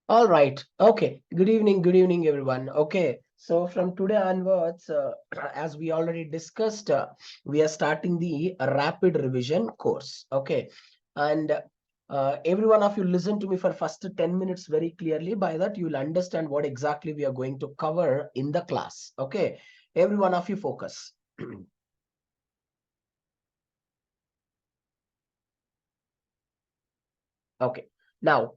All right. Okay. Good evening, everyone. Okay. So from today onwards, as we already discussed, we are starting the rapid revision course. Okay. And every one of you listen to me for first 10 minutes very clearly. By that, you will understand what exactly we are going to cover in the class. Okay. Every one of you focus. Okay. Now,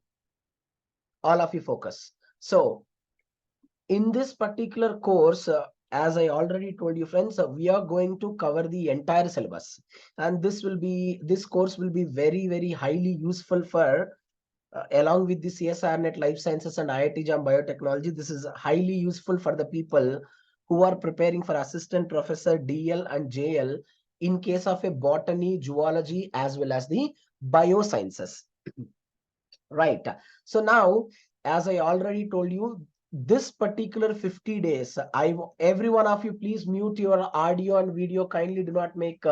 all of you focus. So, in this particular course, as I already told you, friends, we are going to cover the entire syllabus, and this course will be very, very highly useful for along with the CSIR NET Life Sciences and IIT JAM Biotechnology. This is highly useful for the people who are preparing for assistant professor DL and JL in case of a botany, zoology, as well as the biosciences. Right. So now, as I already told you, this particular 50 days, every one of you, please mute your audio and video. Kindly do not make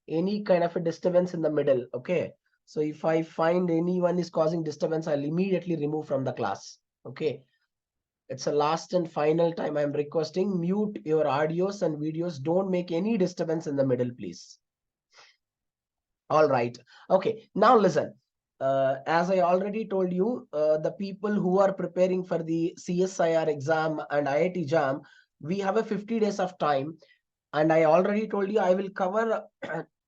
any kind of a disturbance in the middle. Okay. So if I find anyone is causing disturbance, I'll immediately remove from the class. Okay. It's a last and final time I'm requesting, mute your audios and videos. Don't make any disturbance in the middle, please. All right. Okay. Now listen. As I already told you, the people who are preparing for the CSIR exam and IIT JAM, we have a 50 days of time. And I already told you I will cover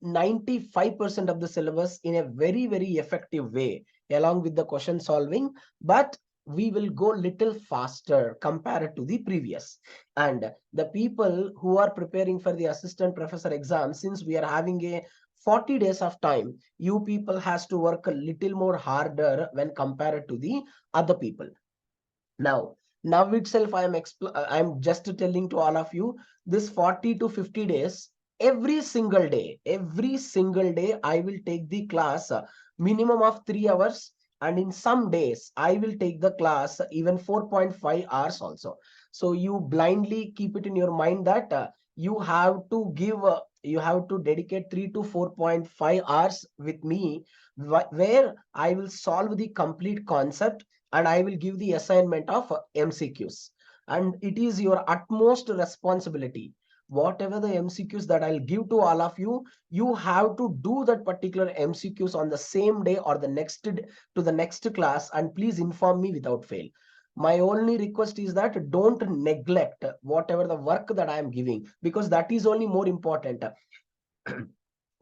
95% of the syllabus in a very, very effective way, along with the question solving. But we will go little faster compared to the previous. And the people who are preparing for the assistant professor exam, since we are having a 40 days of time, you people has to work a little more harder when compared to the other people. Now itself, I'm just telling to all of you, this 40 to 50 days, every single day, I will take the class minimum of 3 hours. And in some days, I will take the class even 4.5 hours also. So you blindly keep it in your mind that you have to dedicate 3 to 4.5 hours with me, where I will solve the complete concept and I will give the assignment of MCQs. And it is your utmost responsibility. Whatever the MCQs that I'll give to all of you, you have to do that particular MCQs on the same day or to the next class, and please inform me without fail. My only request is that don't neglect whatever the work that I am giving, because that is only more important.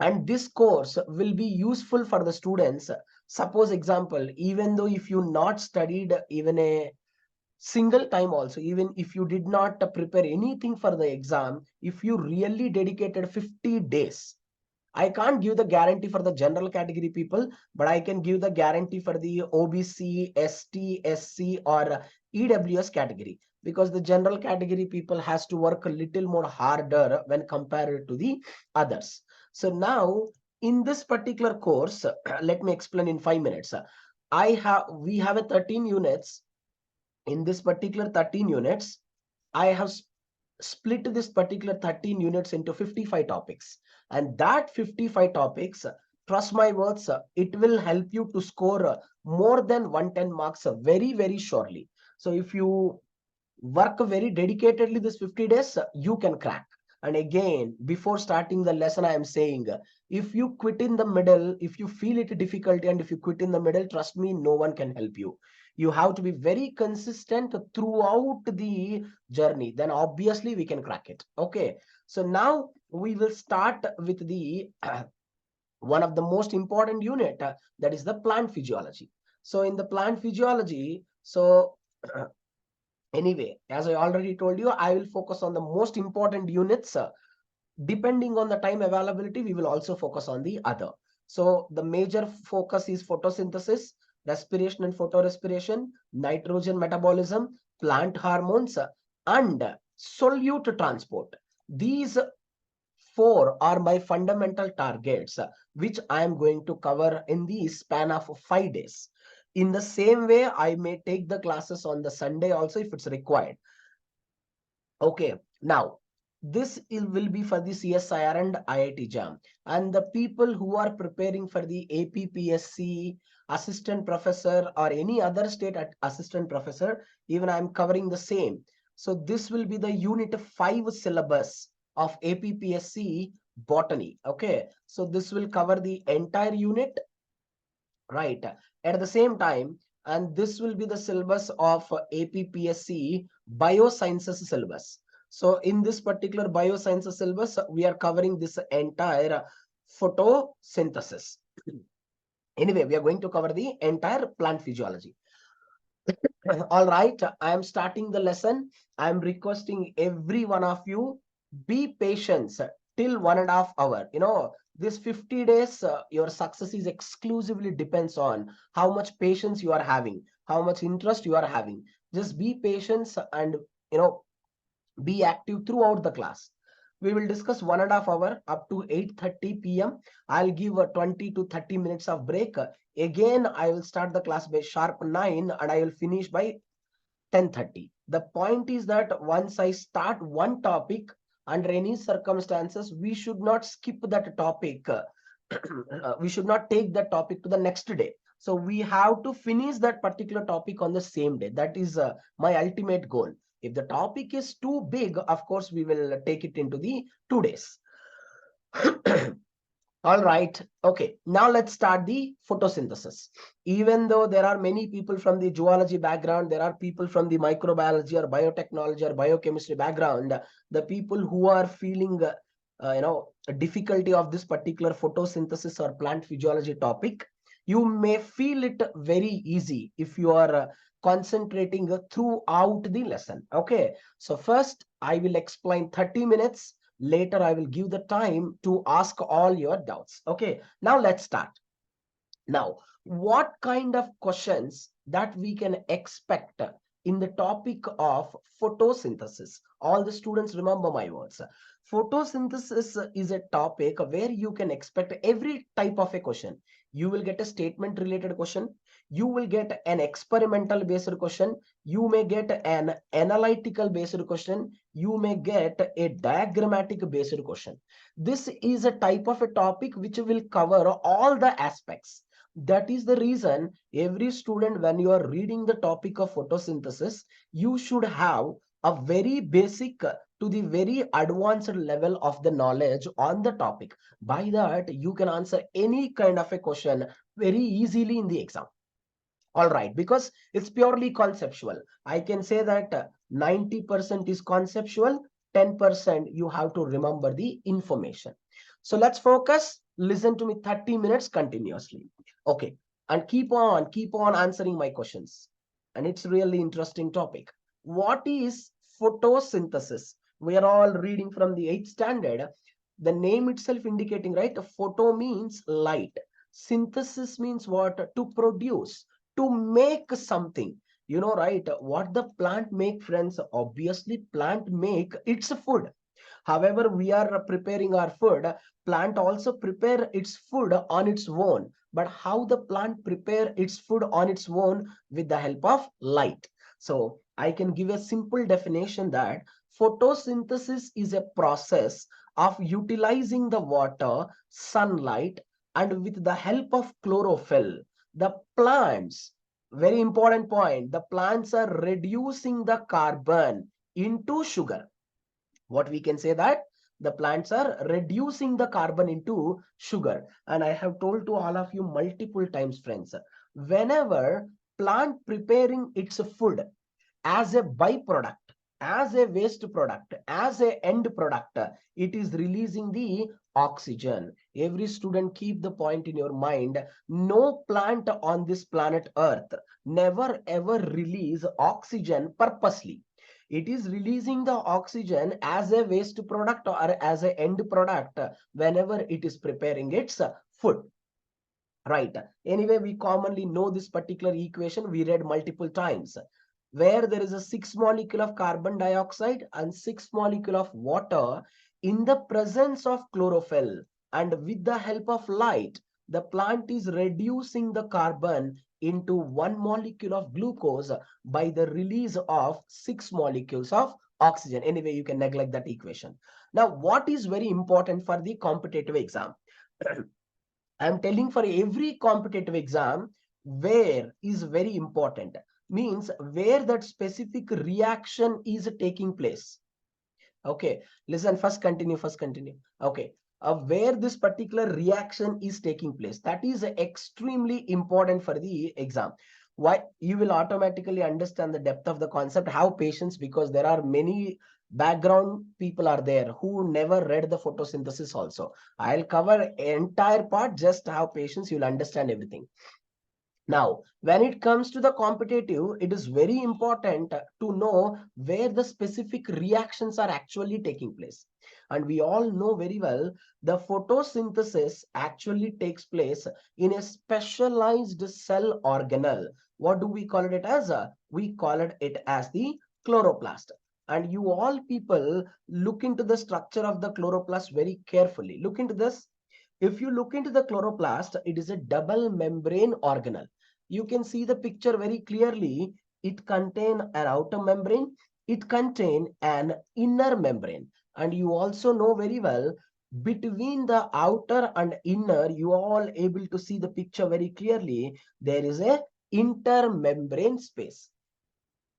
And this course will be useful for the students. Suppose example, even though if you not studied even a single time also, even if you did not prepare anything for the exam, if you really dedicated 50 days, I can't give the guarantee for the general category people, but I can give the guarantee for the OBC, ST, SC, or EWS category, because the general category people has to work a little more harder when compared to the others. So now in this particular course, let me explain in 5 minutes. We have a 13 units. In this particular 13 units, I have split this particular 13 units into 55 topics. And that 55 topics, trust my words, it will help you to score more than 110 marks very, very surely. So if you work very dedicatedly this 50 days, you can crack. And again, before starting the lesson, I am saying, if you quit in the middle, if you feel it difficult and if you quit in the middle, trust me, no one can help you. You have to be very consistent throughout the journey. Then obviously we can crack it. Okay. So now we will start with the one of the most important unit, that is the plant physiology. So in the plant physiology, anyway, as I already told you, I will focus on the most important units. Depending on the time availability, we will also focus on the other. So the major focus is photosynthesis, respiration and photorespiration, nitrogen metabolism, plant hormones, and solute transport. These four are my fundamental targets, which I am going to cover in the span of 5 days. In the same way, I may take the classes on the Sunday also if it's required. Okay, now this will be for the CSIR and IIT JAM. And the people who are preparing for the APPSC assistant professor or any other state assistant professor, even I'm covering the same. So this will be the unit 5 syllabus of APPSC botany. Okay, so this will cover the entire unit, right, at the same time. And this will be the syllabus of APPSC biosciences syllabus. So in this particular biosciences syllabus, we are covering this entire photosynthesis. Anyway, we are going to cover the entire plant physiology. All right, I am starting the lesson. I am requesting every one of you, be patient till 1.5 hours. This 50 days, your success is exclusively depends on how much patience you are having, how much interest you are having. Just be patient and be active throughout the class. We will discuss 1.5 hours up to 8:30 p.m. I'll give a 20 to 30 minutes of break. Again, I will start the class by sharp 9 and I will finish by 10:30. The point is that once I start one topic, under any circumstances, we should not skip that topic. We should not take that topic to the next day. So we have to finish that particular topic on the same day. That is my ultimate goal. If the topic is too big, of course, we will take it into the 2 days. All right. Okay. Now let's start the photosynthesis. Even though there are many people from the zoology background, there are people from the microbiology or biotechnology or biochemistry background, the people who are feeling, a difficulty of this particular photosynthesis or plant physiology topic, you may feel it very easy if you are concentrating throughout the lesson. Okay. So first, I will explain 30 minutes. Later, I will give the time to ask all your doubts. Okay, now let's start. Now, what kind of questions that we can expect in the topic of photosynthesis? All the students remember my words. Photosynthesis is a topic where you can expect every type of a question. You will get a statement related question. You will get an experimental based question. You may get an analytical based question. You may get a diagrammatic based question. This is a type of a topic which will cover all the aspects. That is the reason every student, when you are reading the topic of photosynthesis, you should have a very basic to the very advanced level of the knowledge on the topic. By that, you can answer any kind of a question very easily in the exam. All right, because it's purely conceptual. I can say that 90% is conceptual, 10% you have to remember the information. So let's focus. Listen to me 30 minutes continuously. Okay, and keep on answering my questions. And it's really interesting topic. What is photosynthesis? We are all reading from the 8th standard. The name itself indicating, right? Photo means light. Synthesis means what? To produce, to make something. Right? What the plant make, friends? Obviously, plant make its food. However, we are preparing our food. Plant also prepare its food on its own. But how the plant prepare its food on its own? With the help of light. So I can give a simple definition that photosynthesis is a process of utilizing the water, sunlight, and with the help of chlorophyll, the plants, very important point, the plants are reducing the carbon into sugar. What we can say that the plants are reducing the carbon into sugar. And I have told to all of you multiple times, friends, whenever plant preparing its food as a byproduct, as a waste product, as a end product, it is releasing the oxygen. Every student, keep the point in your mind. No plant on this planet Earth never ever release oxygen purposely. It is releasing the oxygen as a waste product or as an end product whenever it is preparing its food. Right. Anyway, we commonly know this particular equation. We read multiple times, where there is a 6 molecule of carbon dioxide and 6 molecule of water in the presence of chlorophyll, and with the help of light, the plant is reducing the carbon into 1 molecule of glucose by the release of 6 molecules of oxygen. Anyway, you can neglect that equation. Now, what is very important for the competitive exam? I'm telling, for every competitive exam, where is very important. Means where that specific reaction is taking place. Okay, listen, first continue. Okay, where this particular reaction is taking place, that is extremely important for the exam. Why? You will automatically understand the depth of the concept. Have patience, because there are many background people are there who never read the photosynthesis also. I'll cover entire part. Just have patience, you'll understand everything. Now, when it comes to the competitive, it is very important to know where the specific reactions are actually taking place. And we all know very well, the photosynthesis actually takes place in a specialized cell organelle. What do we call it as? We call it as the chloroplast. And you all people look into the structure of the chloroplast very carefully. Look into this. If you look into the chloroplast, it is a double membrane organelle. You can see the picture very clearly. It contains an outer membrane, it contains an inner membrane. And you also know very well, between the outer and inner, you are all able to see the picture very clearly. There is a intermembrane space.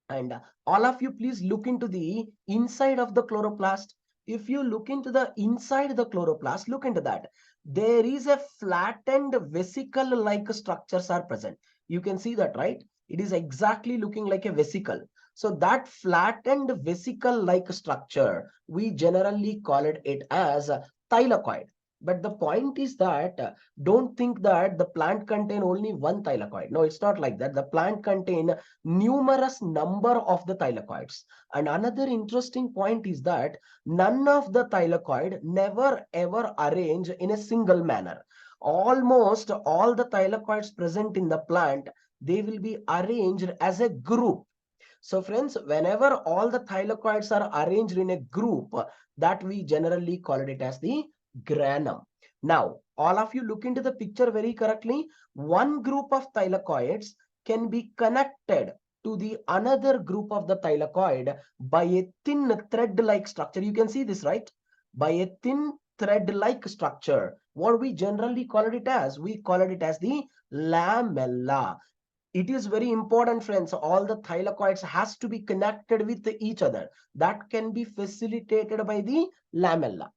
And all of you, please look into the inside of the chloroplast. If you look into the inside the chloroplast, look into that. There is a flattened vesicle-like structures are present. You can see that, right? It is exactly looking like a vesicle. So that flattened vesicle-like structure, we generally call it as a thylakoid. But the point is that don't think that the plant contain only one thylakoid. No, it's not like that. The plant contain numerous number of the thylakoids. And another interesting point is that none of the thylakoid never ever arrange in a single manner. Almost all the thylakoids present in the plant, they will be arranged as a group. So friends, whenever all the thylakoids are arranged in a group, that we generally call it as the granum. Now, all of you look into the picture very correctly. One group of thylakoids can be connected to the another group of the thylakoid by a thin thread-like structure. You can see this, right? By a thin thread-like structure. What we generally call it as? We call it as the lamella. It is very important, friends. All the thylakoids has to be connected with each other. That can be facilitated by the lamella.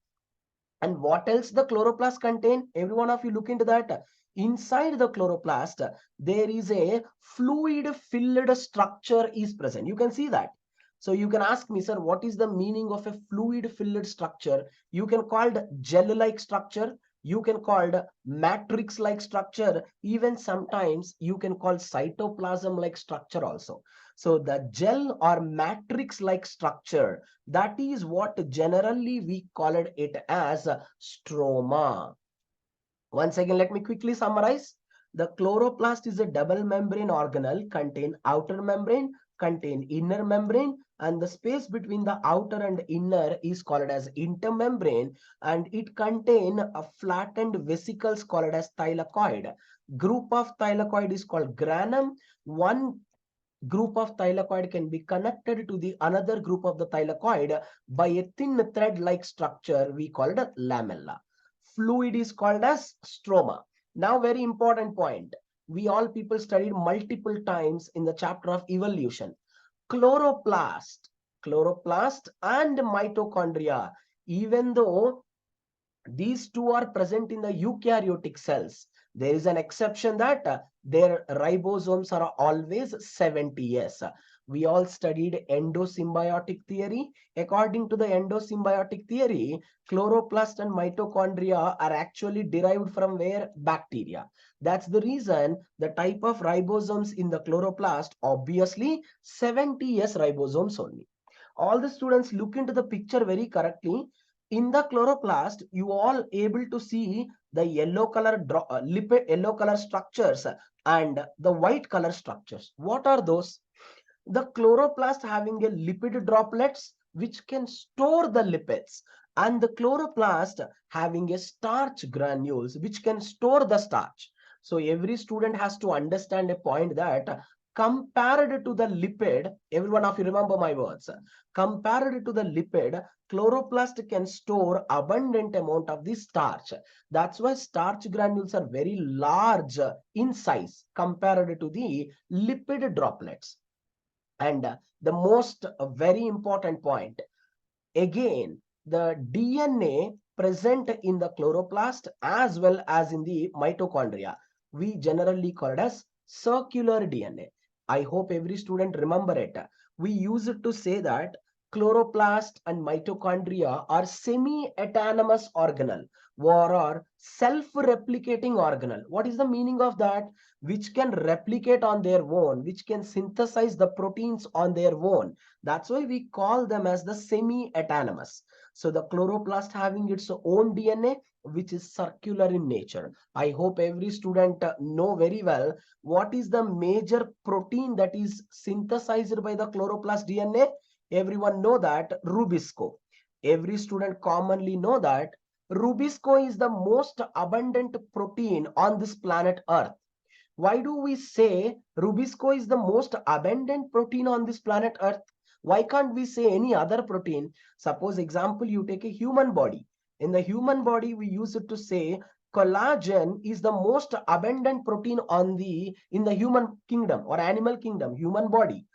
And what else the chloroplast contain? Every one of you look into that. Inside the chloroplast, there is a fluid-filled structure is present. You can see that. So you can ask me, sir, what is the meaning of a fluid-filled structure? You can call it gel-like structure. You can call it matrix-like structure. Even sometimes you can call cytoplasm-like structure also. So the gel or matrix-like structure, that is what generally we call it as stroma. Once again, let me quickly summarize. The chloroplast is a double membrane organelle, contain outer membrane, contain inner membrane, and the space between the outer and inner is called as intermembrane, and it contain a flattened vesicles called as thylakoid. Group of thylakoid is called granum. One group of thylakoid can be connected to the another group of the thylakoid by a thin thread-like structure we call it lamella. Fluid is called as stroma. Now, very important point. We all people studied multiple times in the chapter of evolution. Chloroplast, chloroplast and mitochondria, even though these two are present in the eukaryotic cells, there is an exception that their ribosomes are always 70s. We all studied endosymbiotic theory. According to the endosymbiotic theory, chloroplast and mitochondria are actually derived from where? Bacteria. That's the reason the type of ribosomes in the chloroplast, obviously 70s ribosomes only. All the students look into the picture very correctly. In the chloroplast, you all able to see the yellow color lipid yellow color structures and the white color structures. What are those? The chloroplast having a lipid droplets which can store the lipids, and the chloroplast having a starch granules which can store the starch. So every student has to understand a point that compared to the lipid, every one of you remember my words, compared to the lipid, chloroplast can store abundant amount of the starch. That's why starch granules are very large in size compared to the lipid droplets. And the most very important point, again, the DNA present in the chloroplast as well as in the mitochondria, we generally call it as circular DNA. I hope every student remember it. We use it to say that chloroplast and mitochondria are semi-autonomous organelle or are self-replicating organelle. What is the meaning of that? Which can replicate on their own, which can synthesize the proteins on their own. That's why we call them as the semi-autonomous. So the chloroplast having its own DNA, which is circular in nature. I hope every student know very well what is the major protein that is synthesized by the chloroplast DNA. Everyone know that Rubisco. Every student commonly know that Rubisco is the most abundant protein on this planet Earth. Why do we say Rubisco is the most abundant protein on this planet Earth? Why can't we say any other protein? Suppose example, you take a human body. In the human body, we use it to say collagen is the most abundant protein in the human kingdom or animal kingdom, human body.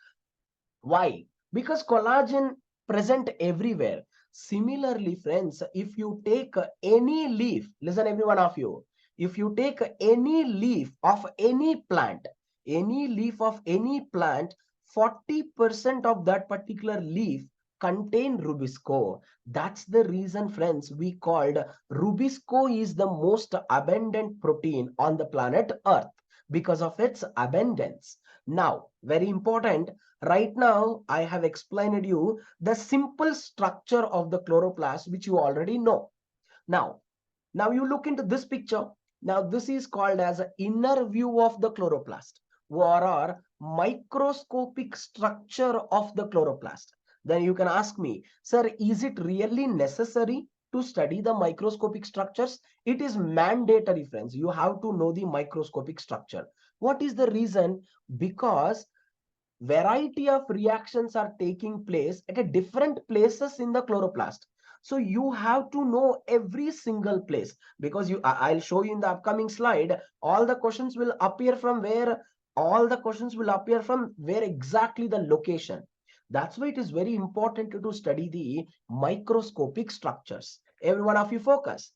Why? Because collagen present everywhere. Similarly, friends, if you take any leaf, listen every one of you, if you take any leaf of any plant, 40% of that particular leaf contain Rubisco. That's the reason, friends, we called Rubisco is the most abundant protein on the planet Earth because of its abundance. Now, very important, right now, I have explained you the simple structure of the chloroplast, which you already know. Now you look into this picture. Now, this is called as an inner view of the chloroplast or microscopic structure of the chloroplast. Then you can ask me, sir, is it really necessary to study the microscopic structures? It is mandatory, friends. You have to know the microscopic structure. What is the reason? Because variety of reactions are taking place at a different places in the chloroplast. So you have to know every single place, because I'll show you in the upcoming slide. All the questions will appear from where? All the questions will appear from where exactly the location. That's why it is very important to study the microscopic structures. Every one of you focus.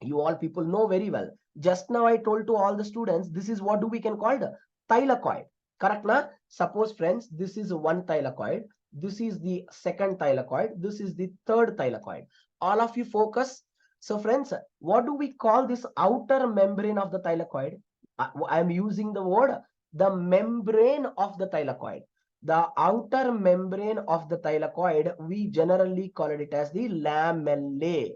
You all people know very well. Just now I told to all the students, this is what we can call the thylakoid. Correct na? Suppose, friends, this is one thylakoid. This is the second thylakoid. This is the third thylakoid. All of you focus. So, friends, what do we call this outer membrane of the thylakoid? I am using the word the membrane of the thylakoid. The outer membrane of the thylakoid, we generally call it as the lamellae.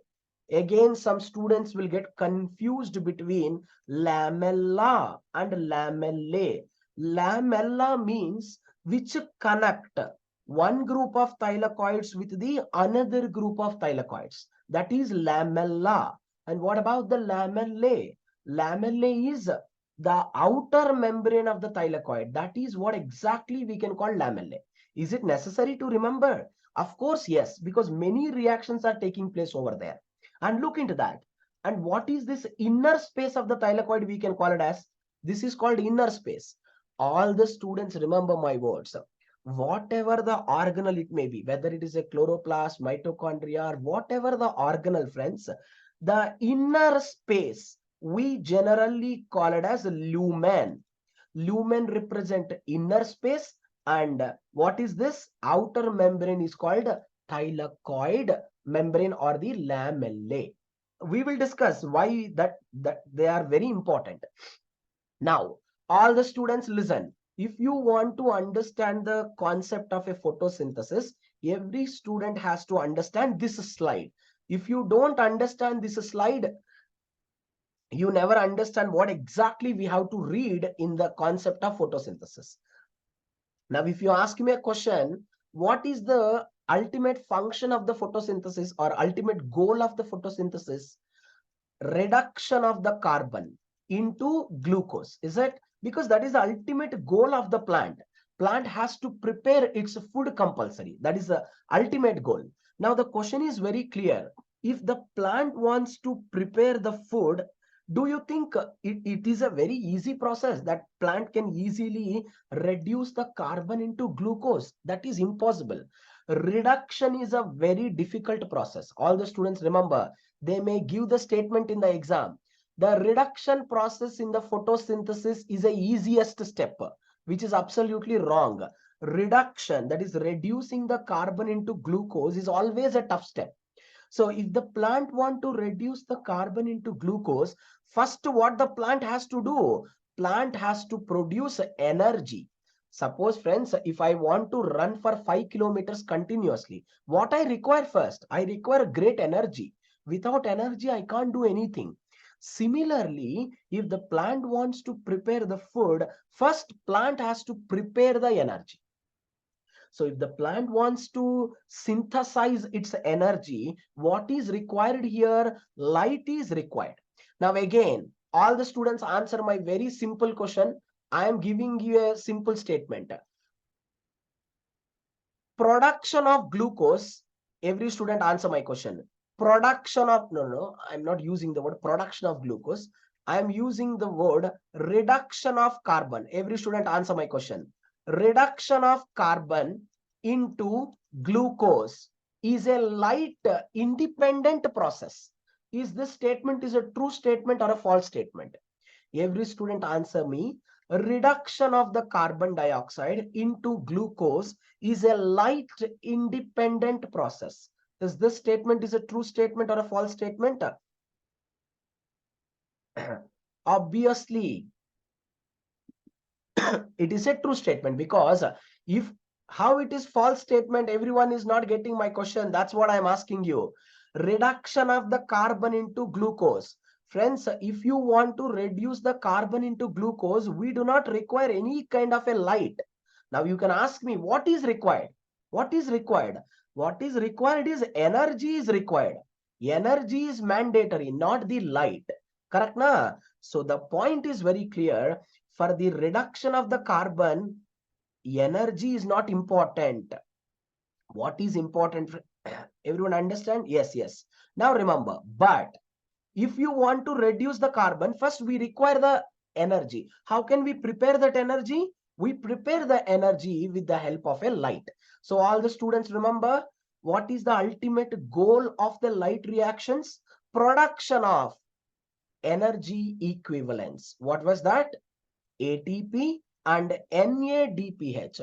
Again, some students will get confused between lamella and lamellae. Lamella means which connect one group of thylakoids with the another group of thylakoids. That is lamella. And what about the lamellae? Lamellae is the outer membrane of the thylakoid. That is what exactly we can call lamellae. Is it necessary to remember? Of course, yes, because many reactions are taking place over there. And look into that. And what is this inner space of the thylakoid? We can call it as, this is called inner space. All the students remember my words. Whatever the organelle it may be, whether it is a chloroplast, mitochondria, or whatever the organelle, friends, the inner space, we generally call it as lumen. Lumen represent inner space, and what is this? Outer membrane is called thylakoid membrane or the lamellae. We will discuss why that they are very important. Now, all the students listen. If you want to understand the concept of a photosynthesis, every student has to understand this slide. If you don't understand this slide, you never understand what exactly we have to read in the concept of photosynthesis. Now, if you ask me a question, what is the ultimate function of the photosynthesis or ultimate goal of the photosynthesis? Reduction of the carbon into glucose. Is it? because that is the ultimate goal of the plant. Plant has to prepare its food compulsory. That is the ultimate goal. Now the question is very clear. If the plant wants to prepare the food, do you think it is a very easy process that plant can easily reduce the carbon into glucose? That is impossible. Reduction is a very difficult process. All the students remember, they may give the statement in the exam. The reduction process in the photosynthesis is the easiest step, which is absolutely wrong. Reduction, that is reducing the carbon into glucose, is always a tough step. So if the plant want to reduce the carbon into glucose, first what the plant has to do? Plant has to produce energy. Suppose friends, if I want to run for 5 kilometers continuously, what I require first? I require great energy. Without energy, I can't do anything. Similarly, if the plant wants to prepare the food, first plant has to prepare the energy. So if the plant wants to synthesize its energy, what is required here? Light is required. Now again, all the students answer my very simple question. I am giving you a simple statement. Production of glucose, every student answer my question. Production of, no, I'm not using the word production of glucose. I'm using the word reduction of carbon. Every student answer my question. Reduction of carbon into glucose is a light independent process. Is this statement is a true statement or a false statement? Every student answer me. Reduction of the carbon dioxide into glucose is a light independent process. Is this statement is a true statement or a false statement? Obviously, it is a true statement, because if how it is false statement, everyone is not getting my question. That's what I'm asking you. Reduction of the carbon into glucose. Friends, if you want to reduce the carbon into glucose, we do not require any kind of a light. Now you can ask me, what is required? What is required? What is required is energy is required. Energy is mandatory, not the light. Correct, na? So the point is very clear. For the reduction of the carbon, energy is not important. What is important? Everyone understand? Yes, yes. Now remember, but if you want to reduce the carbon, first we require the energy. How can we prepare that energy? We prepare the energy with the help of a light. So all the students remember, what is the ultimate goal of the light reactions? Production of energy equivalents. What was that? ATP and NADPH.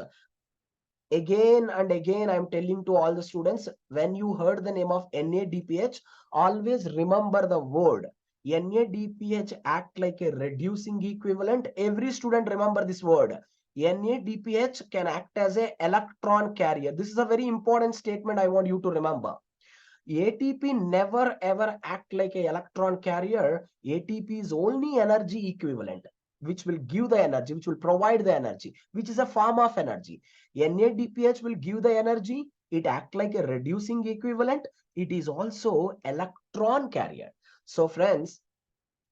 Again and again, I'm telling to all the students, when you heard the name of NADPH, always remember the word. NADPH act like a reducing equivalent. Every student remember this word. NADPH can act as an electron carrier. This is a very important statement I want you to remember. ATP never ever act like an electron carrier. ATP is only energy equivalent, which will give the energy, which will provide the energy, which is a form of energy. NADPH will give the energy. It act like a reducing equivalent. It is also electron carrier. So friends,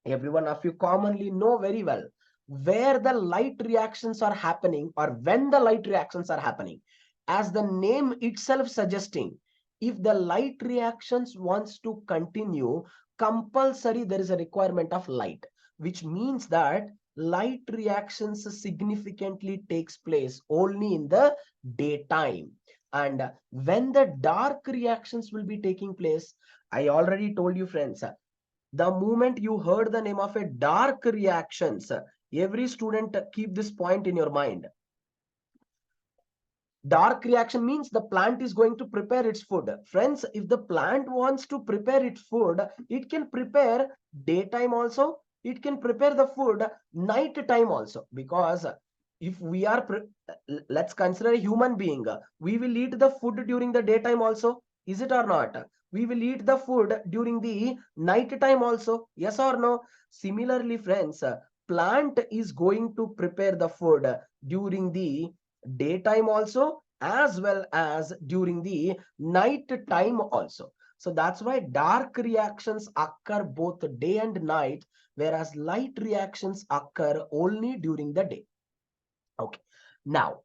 every one of you commonly know very well where the light reactions are happening or when the light reactions are happening. As the name itself suggesting, if the light reactions wants to continue, compulsory there is a requirement of light, which means that light reactions significantly takes place only in the daytime. And when the dark reactions will be taking place, I already told you friends, the moment you heard the name of a dark reactions, every student keep this point in your mind. Dark reaction means the plant is going to prepare its food. Friends, if the plant wants to prepare its food, it can prepare daytime also. It can prepare the food night time also. Because if we are, let's consider a human being. We will eat the food during the daytime also. Is it or not? We will eat the food during the night time also. Yes or no? Similarly, friends, plant is going to prepare the food during the daytime also as well as during the night time also. So that's why dark reactions occur both day and night, whereas light reactions occur only during the day. Okay. Now,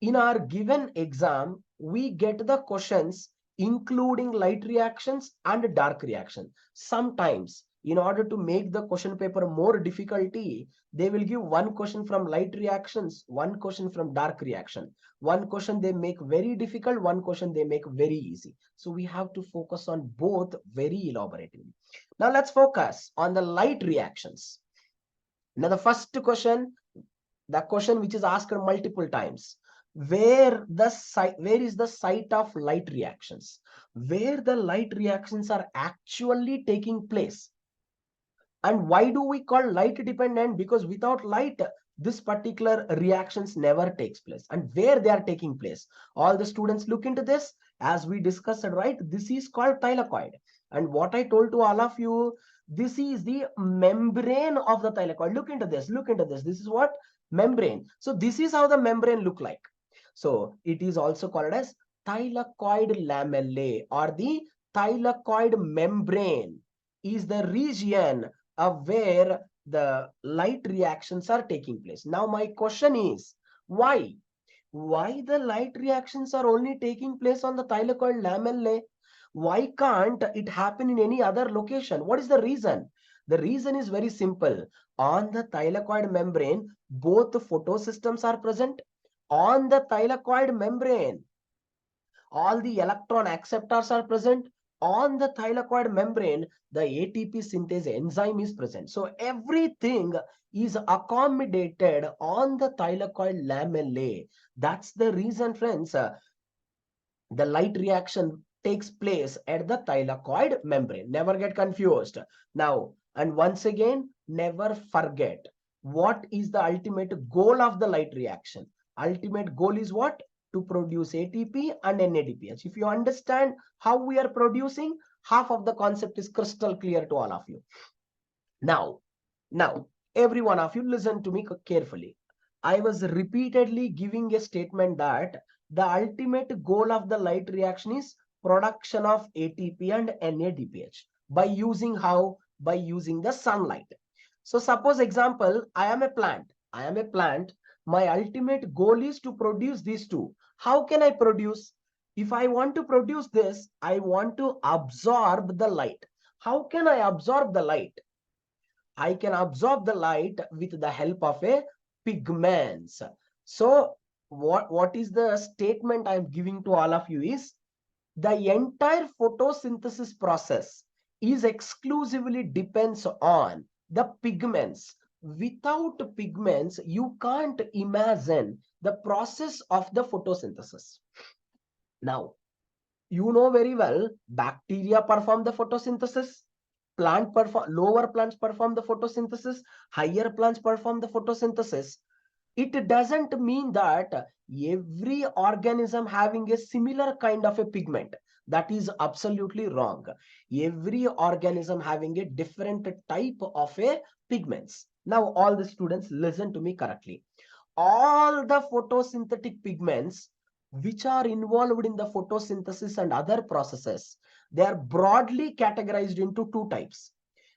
in our given exam, we get the questions including light reactions and dark reaction. Sometimes, in order to make the question paper more difficulty, they will give one question from light reactions, one question from dark reaction. One question they make very difficult, one question they make very easy. So we have to focus on both very elaborately. Now let's focus on the light reactions. Now the first question, the question which is asked multiple times, where is the site of light reactions, where the light reactions are actually taking place. And why do we call light dependent? Because without light, this particular reactions never takes place. And where they are taking place, all the students look into this. As we discussed, right, this is called thylakoid. And what I told to all of you, this is the membrane of the thylakoid. Look into this, look into this. This is what? Membrane. So this is how the membrane look like. So it is also called as thylakoid lamellae, or the thylakoid membrane is the region of where the light reactions are taking place. Now my question is, why the light reactions are only taking place on the thylakoid lamellae? Why can't it happen in any other location? What is the reason? The reason is very simple. On the thylakoid membrane, both the photosystems are present. On the thylakoid membrane, all the electron acceptors are present. On the thylakoid membrane, the ATP synthase enzyme is present. So everything is accommodated on the thylakoid lamellae. That's the reason, friends, the light reaction takes place at the thylakoid membrane. Never get confused. Now, and once again, never forget, what is the ultimate goal of the light reaction? Ultimate goal is what? To produce ATP and NADPH. If you understand how we are producing, half of the concept is crystal clear to all of you. Now, every one of you listen to me carefully. I was repeatedly giving a statement that the ultimate goal of the light reaction is production of ATP and NADPH. By using how? By using the sunlight. So suppose example, I am a plant. My ultimate goal is to produce these two. How can I produce? If I want to produce this, I want to absorb the light. How can I absorb the light? I can absorb the light with the help of a pigments. So what is the statement I'm giving to all of you is, the entire photosynthesis process is exclusively depends on the pigments. Without pigments, you can't imagine the process of the photosynthesis. Now, you know very well, bacteria perform the photosynthesis, lower plants perform the photosynthesis, higher plants perform the photosynthesis. It doesn't mean that every organism having a similar kind of a pigment. That is absolutely wrong. Every organism having a different type of a pigments. Now all the students listen to me correctly. All the photosynthetic pigments which are involved in the photosynthesis and other processes, they are broadly categorized into two types.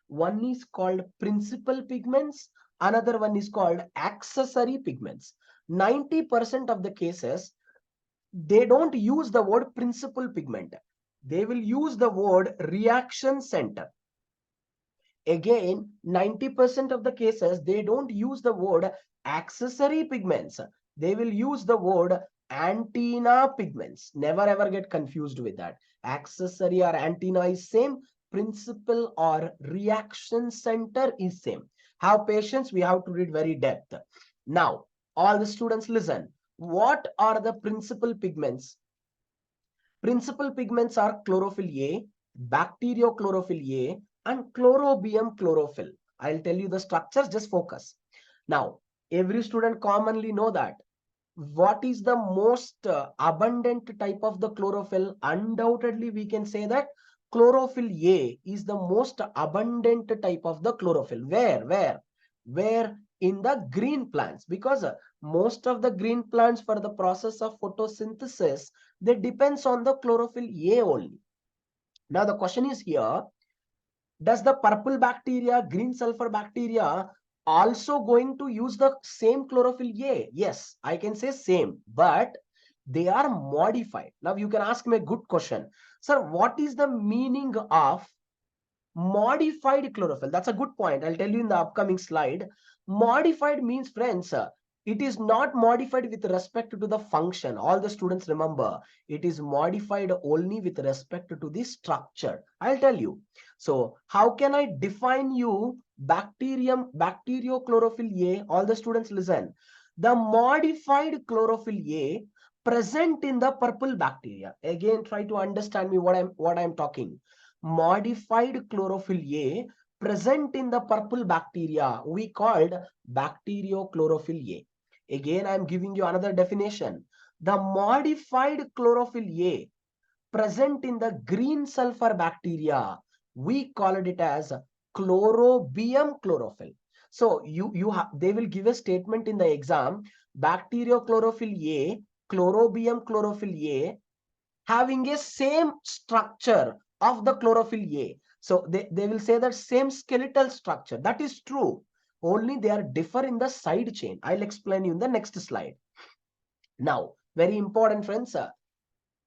One is called principal pigments, another one is called accessory pigments. 90% of the cases, they don't use the word principal pigment. They will use the word reaction center. Again, 90% of the cases, they don't use the word accessory pigments. They will use the word antenna pigments. Never ever get confused with that. Accessory or antenna is same. Principal or reaction center is same. Have patience. We have to read very depth. Now, all the students listen. What are the principal pigments? Principal pigments are chlorophyll A, bacteriochlorophyll A, and chlorobium chlorophyll. I'll tell you the structures, just focus. Now, every student commonly know that. What is the most abundant type of the chlorophyll? Undoubtedly, we can say that chlorophyll A is the most abundant type of the chlorophyll. Where? In the green plants, because most of the green plants for the process of photosynthesis, they depends on the chlorophyll A only. Now the question is here, does the purple bacteria, green sulfur bacteria also going to use the same chlorophyll A? Yes, I can say same, but they are modified. Now you can ask me a good question. Sir, what is the meaning of modified chlorophyll? That's a good point. I'll tell you in the upcoming slide. Modified means, friends, it is not modified with respect to the function. All the students remember, it is modified only with respect to the structure. I'll tell you. So how can I define you bacteriochlorophyll A? All the students listen. The modified chlorophyll A present in the purple bacteria. Again, try to understand me what I'm talking. Modified chlorophyll A present in the purple bacteria we called bacteriochlorophyll A. Again, I am giving you another definition. The modified chlorophyll A present in the green sulfur bacteria, we called it as chlorobium chlorophyll. So they will give a statement in the exam, bacteriochlorophyll A, chlorobium chlorophyll A having a same structure of the chlorophyll A. So they will say that same skeletal structure. That is true. Only they are differ in the side chain. I'll explain you in the next slide. Now, very important, friends,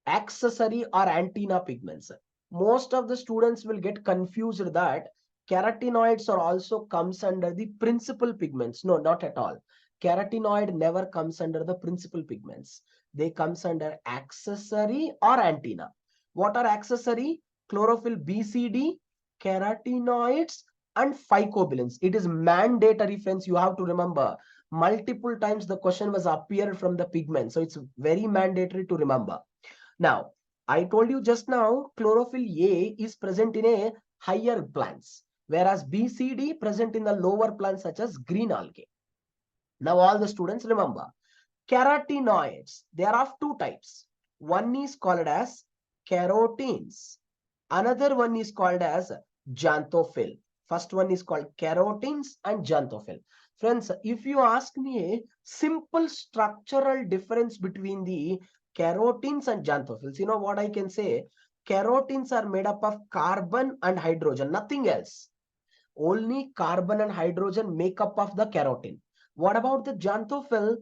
accessory or antenna pigments. Most of the students will get confused that carotenoids are also comes under the principal pigments. No, not at all. Carotenoid never comes under the principal pigments. They comes under accessory or antenna. What are accessory? Chlorophyll BCD, carotenoids, and phycobilins. It is mandatory, friends. You have to remember. Multiple times the question was appeared from the pigment. So it's very mandatory to remember. Now, I told you just now, chlorophyll A is present in a higher plants, whereas BCD present in the lower plants such as green algae. Now, all the students remember, carotenoids, they are of two types. One is called as carotenes. Another one is called as xanthophyll. First one is called carotenes and xanthophyll. Friends, if you ask me a simple structural difference between the carotenes and xanthophylls, you know what I can say? Carotenes are made up of carbon and hydrogen, nothing else. Only carbon and hydrogen make up of the carotene. What about the xanthophyll?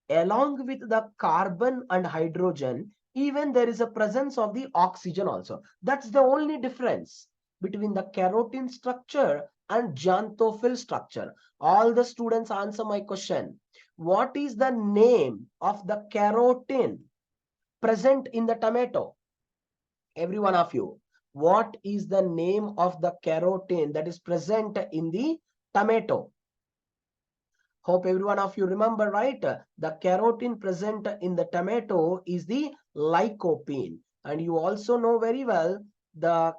Along with the carbon and hydrogen, even there is a presence of the oxygen also. That's the only difference between the carotene structure and xanthophyll structure. All the students answer my question. What is the name of the carotene present in the tomato? Every one of you. What is the name of the carotene that is present in the tomato? Hope every one of you remember, right? The carotene present in the tomato is the lycopene. And you also know very well the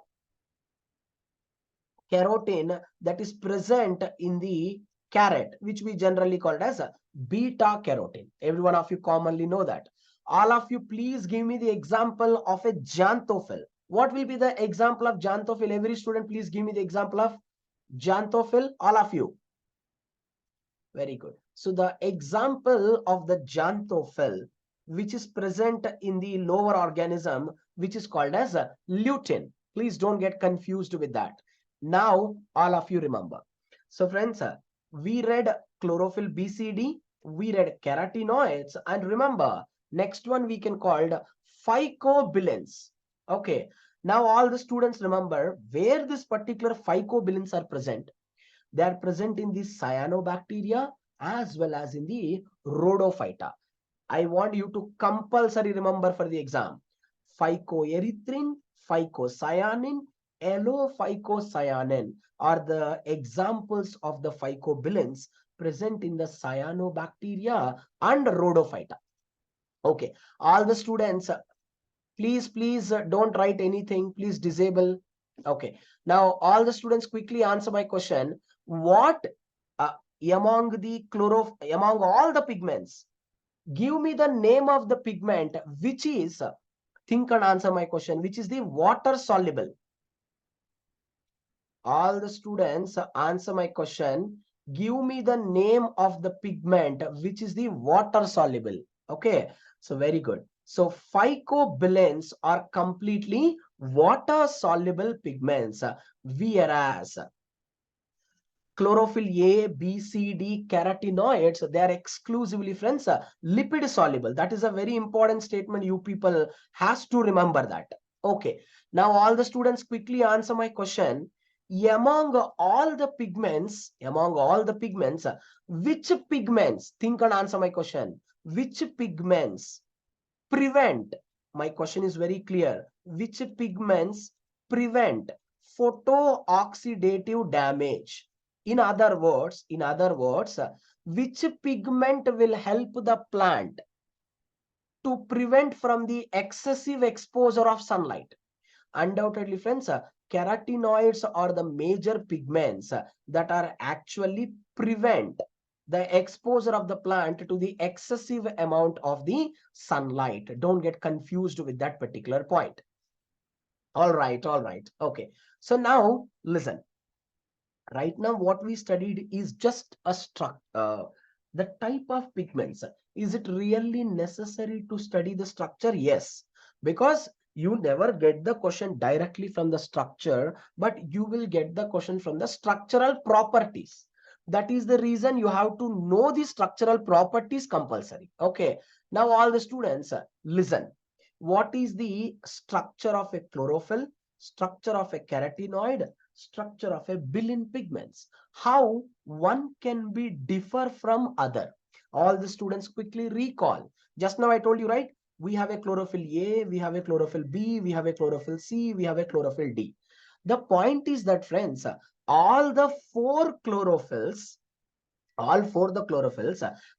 carotene that is present in the carrot, which we generally call as beta carotene. Every one of you commonly know that. All of you, please give me the example of a xanthophyll. What will be the example of xanthophyll? Every student, please give me the example of xanthophyll. All of you. Very good. So the example of the xanthophyll, which is present in the lower organism, which is called as lutein. Please don't get confused with that. Now, all of you remember. So friends, we read chlorophyll BCD, we read carotenoids, and remember, next one we can called phycobilins. Okay. Now all the students remember where this particular phycobilins are present. They are present in the cyanobacteria as well as in the rhodophyta. I want you to compulsory remember for the exam. Phycoerythrin, phycocyanin, allophycocyanin are the examples of the phycobilins present in the cyanobacteria and rhodophyta. Okay, all the students, please don't write anything. Please disable. Okay, now all the students quickly answer my question. What among all the pigments, give me the name of the pigment which is, think and answer my question, which is the water soluble. All the students answer my question. Give me the name of the pigment which is the water soluble. Okay, so very good. So phycobilins are completely water soluble pigments, whereas chlorophyll A, B, C, D, carotenoids, they are exclusively, friends, lipid soluble. That is a very important statement. You people has to remember that. Okay. Now all the students quickly answer my question. Among all the pigments, which pigments, think and answer my question. Which pigments prevent, my question is very clear, which pigments prevent photooxidative damage? In other words, which pigment will help the plant to prevent from the excessive exposure of sunlight? Undoubtedly, friends, carotenoids are the major pigments that are actually prevent the exposure of the plant to the excessive amount of the sunlight. Don't get confused with that particular point. All right. Okay. So now listen. Right now, what we studied is just a the type of pigments. Is it really necessary to study the structure? Yes, because you never get the question directly from the structure, but you will get the question from the structural properties. That is the reason you have to know the structural properties compulsory. Okay. Now all the students, listen. What is the structure of a chlorophyll, structure of a carotenoid, structure of a billion pigments? How one can be differ from other? All the students quickly recall. Just now I told you, right? We have a chlorophyll A, we have a chlorophyll B, we have a chlorophyll C, we have a chlorophyll D. The point is that, friends, all the four chlorophylls,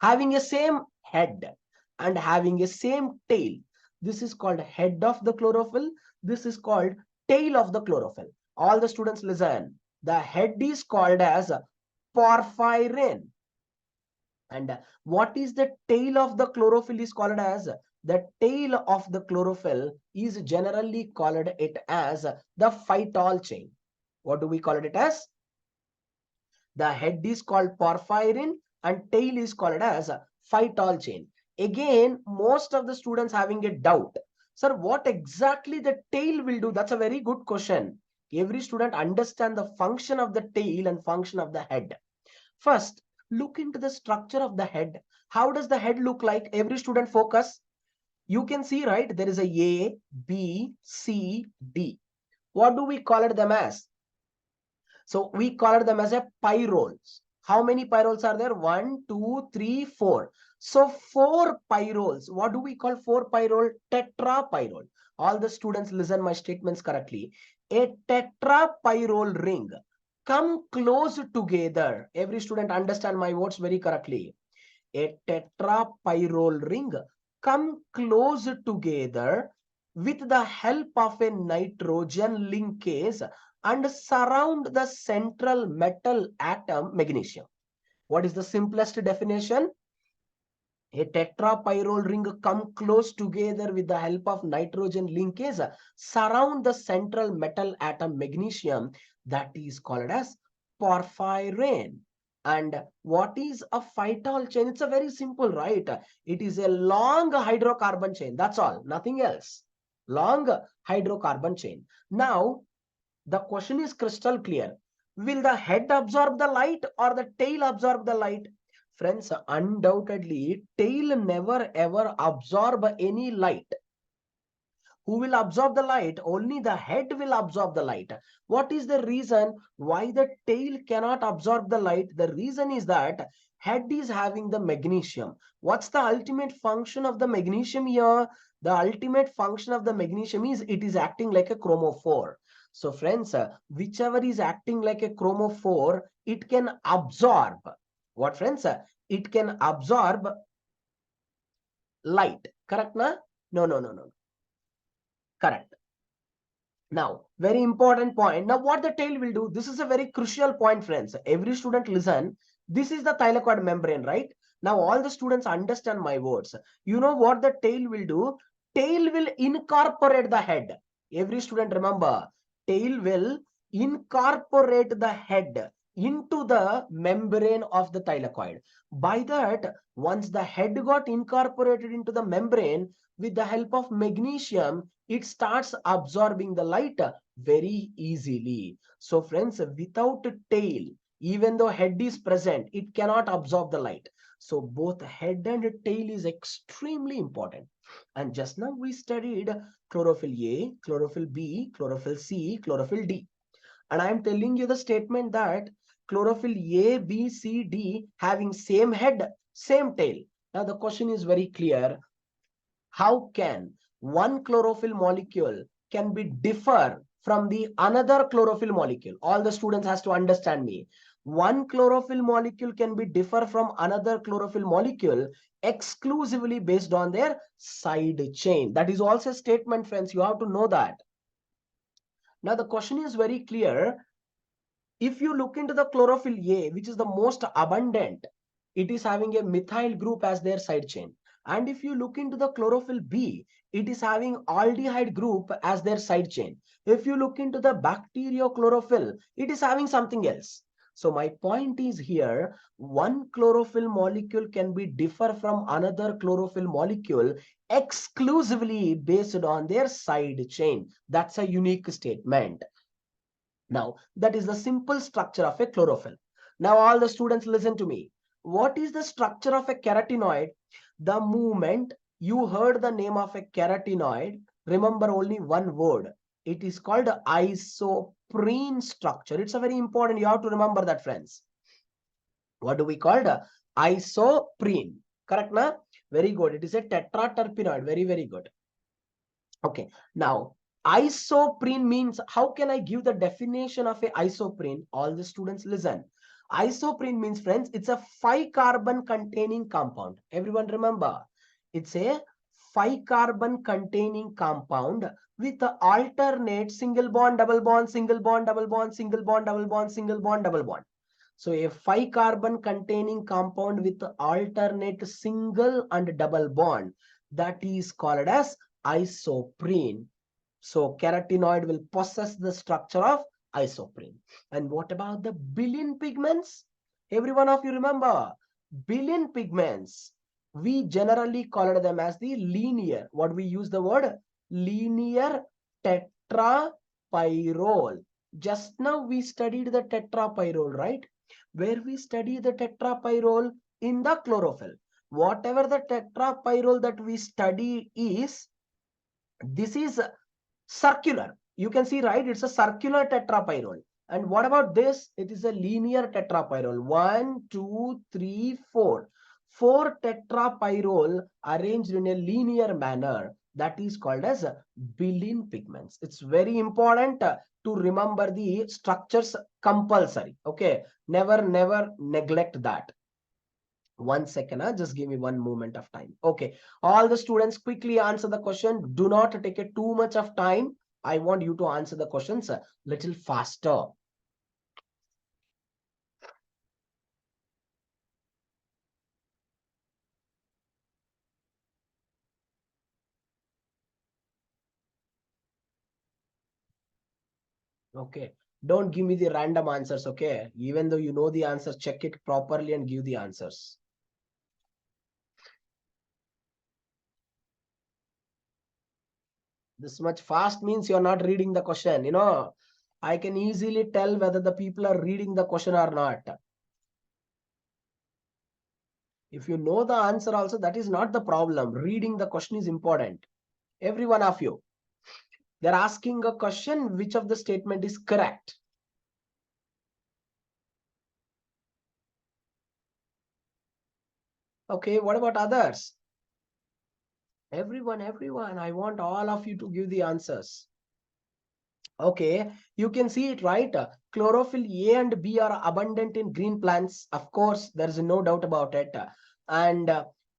having a same head and having a same tail. This is called head of the chlorophyll. This is called tail of the chlorophyll. All the students listen. The head is called as porphyrin. And what is the tail of the chlorophyll is called as? The tail of the chlorophyll is generally called it as the phytol chain. What do we call it as? The head is called porphyrin and tail is called as phytol chain. Again, most of the students having a doubt. Sir, what exactly the tail will do? That's a very good question. Every student understand the function of the tail and function of the head. First, look into the structure of the head. How does the head look like? Every student focus. You can see, right? There is a B, C, D. What do we call it them as? So we call them as a pyrroles. How many pyrroles are there? 1, 2, 3, 4. So 4 pyrroles. What do we call 4 pyrrole? Tetrapyrrole. All the students listen my statements correctly. A tetrapyrrole ring come close together. Every student understand my words very correctly. A tetrapyrrole ring come close together with the help of a nitrogen linkage and surround the central metal atom magnesium. What is the simplest definition? A tetrapyrrole ring come close together with the help of nitrogen linkage, surround the central metal atom magnesium. That is called as porphyrin. And what is a phytol chain? It's a very simple, right? It is a long hydrocarbon chain. That's all, nothing else. Long hydrocarbon chain. Now, the question is crystal clear. Will the head absorb the light or the tail absorb the light? Friends, undoubtedly, tail never ever absorb any light. Who will absorb the light? Only the head will absorb the light. What is the reason why the tail cannot absorb the light? The reason is that head is having the magnesium. What's the ultimate function of the magnesium here? The ultimate function of the magnesium is it is acting like a chromophore. So friends, whichever is acting like a chromophore, it can absorb. What, friends? It can absorb light. Correct, na? No. Correct. Now, very important point. Now, what the tail will do? This is a very crucial point, friends. Every student listen. This is the thylakoid membrane, right? Now, all the students understand my words. You know what the tail will do? Tail will incorporate the head. Every student remember, tail will incorporate the head. into the membrane of the thylakoid. By that, once the head got incorporated into the membrane, with the help of magnesium, it starts absorbing the light very easily. So friends, without tail, even though head is present, it cannot absorb the light. So both head and tail is extremely important. And just now we studied chlorophyll A, chlorophyll B, chlorophyll C, chlorophyll D. And I am telling you the statement that chlorophyll A, B, C, D having same head, same tail. Now the question is very clear. How can one chlorophyll molecule can be differ from the another chlorophyll molecule? All the students has to understand me. One chlorophyll molecule can be differ from another chlorophyll molecule exclusively based on their side chain. That is also a statement, friends. You have to know that. Now the question is very clear. If you look into the chlorophyll A, which is the most abundant, it is having a methyl group as their side chain. And if you look into the chlorophyll B, it is having aldehyde group as their side chain. If you look into the bacteriochlorophyll, it is having something else. So my point is here, one chlorophyll molecule can be differ from another chlorophyll molecule exclusively based on their side chain. That's a unique statement. Now, that is the simple structure of a chlorophyll. Now, all the students listen to me. What is the structure of a carotenoid? The moment you heard the name of a carotenoid, remember only one word. It is called isoprene structure. It's a very important. You have to remember that, friends. What do we call the isoprene? Correct, na? Very good. It is a tetraterpenoid. Very, very good. Okay. Now, isoprene means, how can I give the definition of a isoprene? All the students listen. Isoprene means, friends, it's a 5-carbon containing compound. Everyone remember, it's a 5-carbon containing compound with the alternate single bond, double bond, single bond, double bond, single bond, double bond, single bond, double bond. So a 5-carbon containing compound with alternate single and double bond, that is called as isoprene. So carotenoid will possess the structure of isoprene. And what about the bilin pigments? Every one of you remember, bilin pigments, we generally call them as the linear. What we use the word? Linear tetrapyrrole. Just now we studied the tetrapyrrole, right? Where we study the tetrapyrrole in the chlorophyll. Whatever the tetrapyrrole that we study is, this is circular. You can see, right? It's a circular tetrapyrrole. And what about this? It is a linear tetrapyrrole. 1, 2, 3, 4. 4 tetrapyrrole arranged in a linear manner. That is called as bilin pigments. It's very important to remember the structures compulsory. Okay. Never neglect that. 1 second, just give me 1 moment of time. Okay, all the students quickly answer the question. Do not take it too much of time. I want you to answer the questions a little faster. Okay, don't give me the random answers. Okay, even though you know the answer, check it properly and give the answers. This much fast means you're not reading the question. You know, I can easily tell whether the people are reading the question or not. If you know the answer also, that is not the problem. Reading the question is important. Every one of you. They're asking a question, which of the statement is correct? Okay, what about others? Everyone, I want all of you to give the answers. Okay, you can see it, right? Chlorophyll A and B are abundant in green plants. Of course, there is no doubt about it. And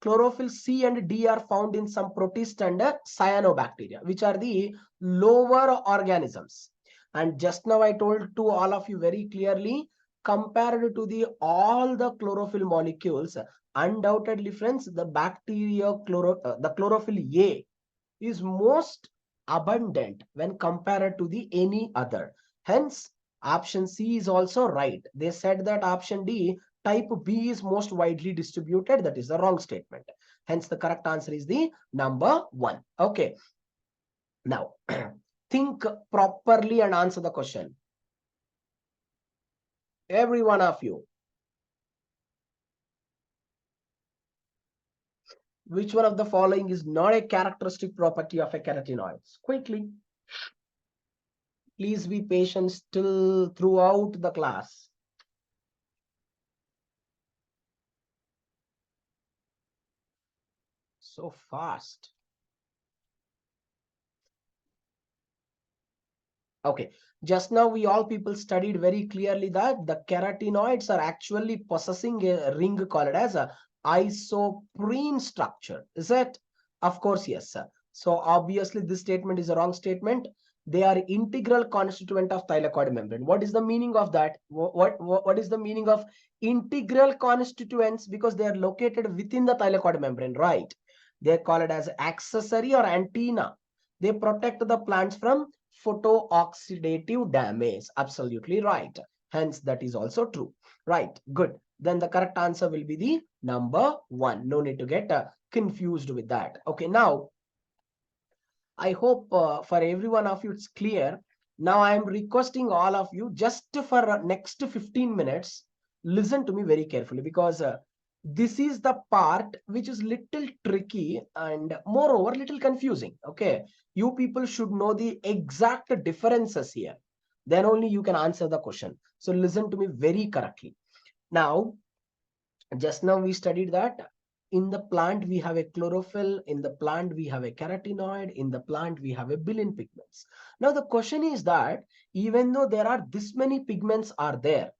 chlorophyll C and D are found in some protist and cyanobacteria, which are the lower organisms. And just now I told to all of you very clearly, compared to the all the chlorophyll molecules, undoubtedly, friends, the the chlorophyll A is most abundant when compared to the any other. Hence, Option C is also right. They said that option D, type B is most widely distributed. That is the wrong statement. Hence, the correct answer is the number 1. Okay. Now, think properly and answer the question. Every one of you. Which one of the following is not a characteristic property of a carotenoid? Quickly. Please be patient still throughout the class. So fast. Okay, just now we all people studied very clearly that the carotenoids are actually possessing a ring called as a isoprene structure. Is it? Of course, yes, sir. So obviously this statement is a wrong statement. They are integral constituent of thylakoid membrane. What is the meaning of that? What is the meaning of integral constituents? Because they are located within the thylakoid membrane, right? They are called as accessory or antenna. They protect the plants from photooxidative damage. Absolutely right. Hence, that is also true. Right. Good. Then the correct answer will be the number 1. No need to get confused with that. Okay. Now, I hope for every one of you it's clear. Now, I am requesting all of you just for next 15 minutes, listen to me very carefully because this is the part which is little tricky and moreover little confusing. Okay, you people should know the exact differences here. Then only you can answer the question. So listen to me very correctly. Now, just now we studied that in the plant we have a chlorophyll, in the plant we have a carotenoid, in the plant we have a billion pigments. Now the question is that even though there are this many pigments are there,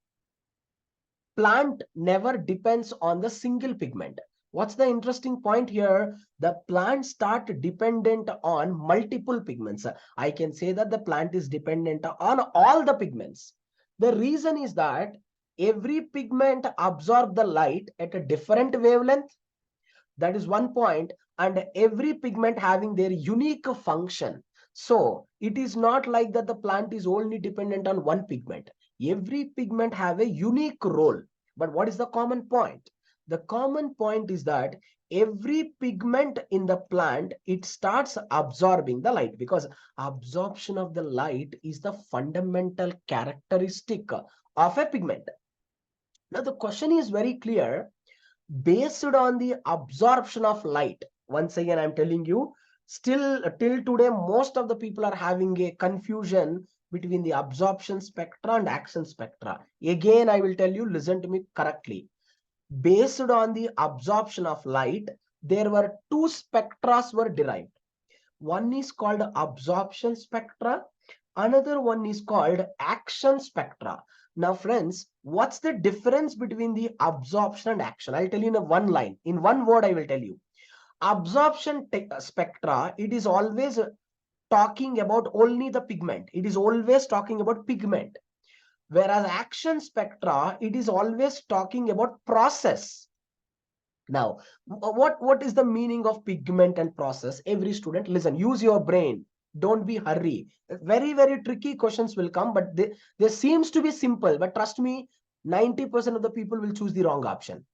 plant never depends on the single pigment. What's the interesting point here? The plant start dependent on multiple pigments. I can say that the plant is dependent on all the pigments. The reason is that every pigment absorb the light at a different wavelength. That is one point. And every pigment having their unique function. So it is not like that the plant is only dependent on one pigment. Every pigment have a unique role. But what is the common point? The common point is that every pigment in the plant, it starts absorbing the light, because absorption of the light is the fundamental characteristic of a pigment. Now the question is very clear. Based on the absorption of light, once again I'm telling you, still till today most of the people are having a confusion between the absorption spectra and action spectra. Again I will tell you, listen to me correctly. Based on the absorption of light, there were two spectras were derived. One is called absorption spectra, another one is called action spectra. Now friends, what's the difference between the absorption and action? I'll tell you in a one line, in one word I will tell you. Absorption spectra, it is always talking about only the pigment. It is always talking about pigment. Whereas action spectra, it is always talking about process. Now, what is the meaning of pigment and process? Every student, listen, use your brain. Don't be hurry. Very, very tricky questions will come, but they seems to be simple. But trust me, 90% of the people will choose the wrong option.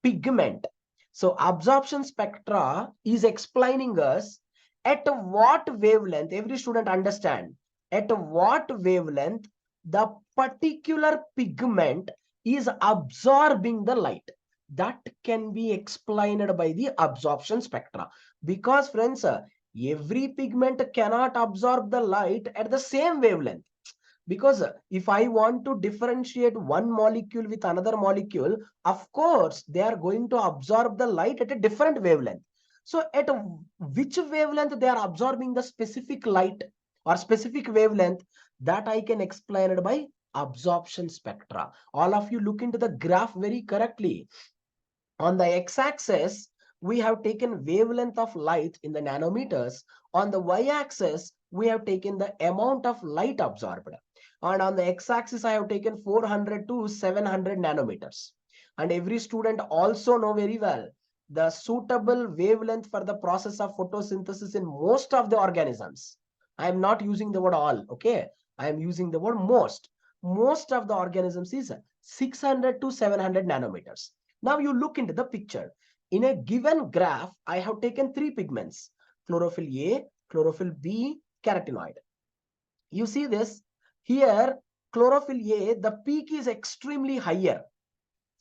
Pigment. So absorption spectra is explaining us at what wavelength, every student understand, at what wavelength the particular pigment is absorbing the light. That can be explained by the absorption spectra. Because friends, every pigment cannot absorb the light at the same wavelength. Because if I want to differentiate one molecule with another molecule, of course, they are going to absorb the light at a different wavelength. So at which wavelength they are absorbing the specific light or specific wavelength, that I can explain it by absorption spectra. All of you look into the graph very correctly. On the x-axis, we have taken wavelength of light in the nanometers. On the y-axis, we have taken the amount of light absorbed. And on the x-axis, I have taken 400 to 700 nanometers. And every student also know very well the suitable wavelength for the process of photosynthesis in most of the organisms. I am not using the word all, okay? I am using the word most. Most of the organisms is 600 to 700 nanometers. Now you look into the picture. In a given graph, I have taken three pigments: chlorophyll A, chlorophyll B, carotenoid. You see this here, chlorophyll A, the peak is extremely higher.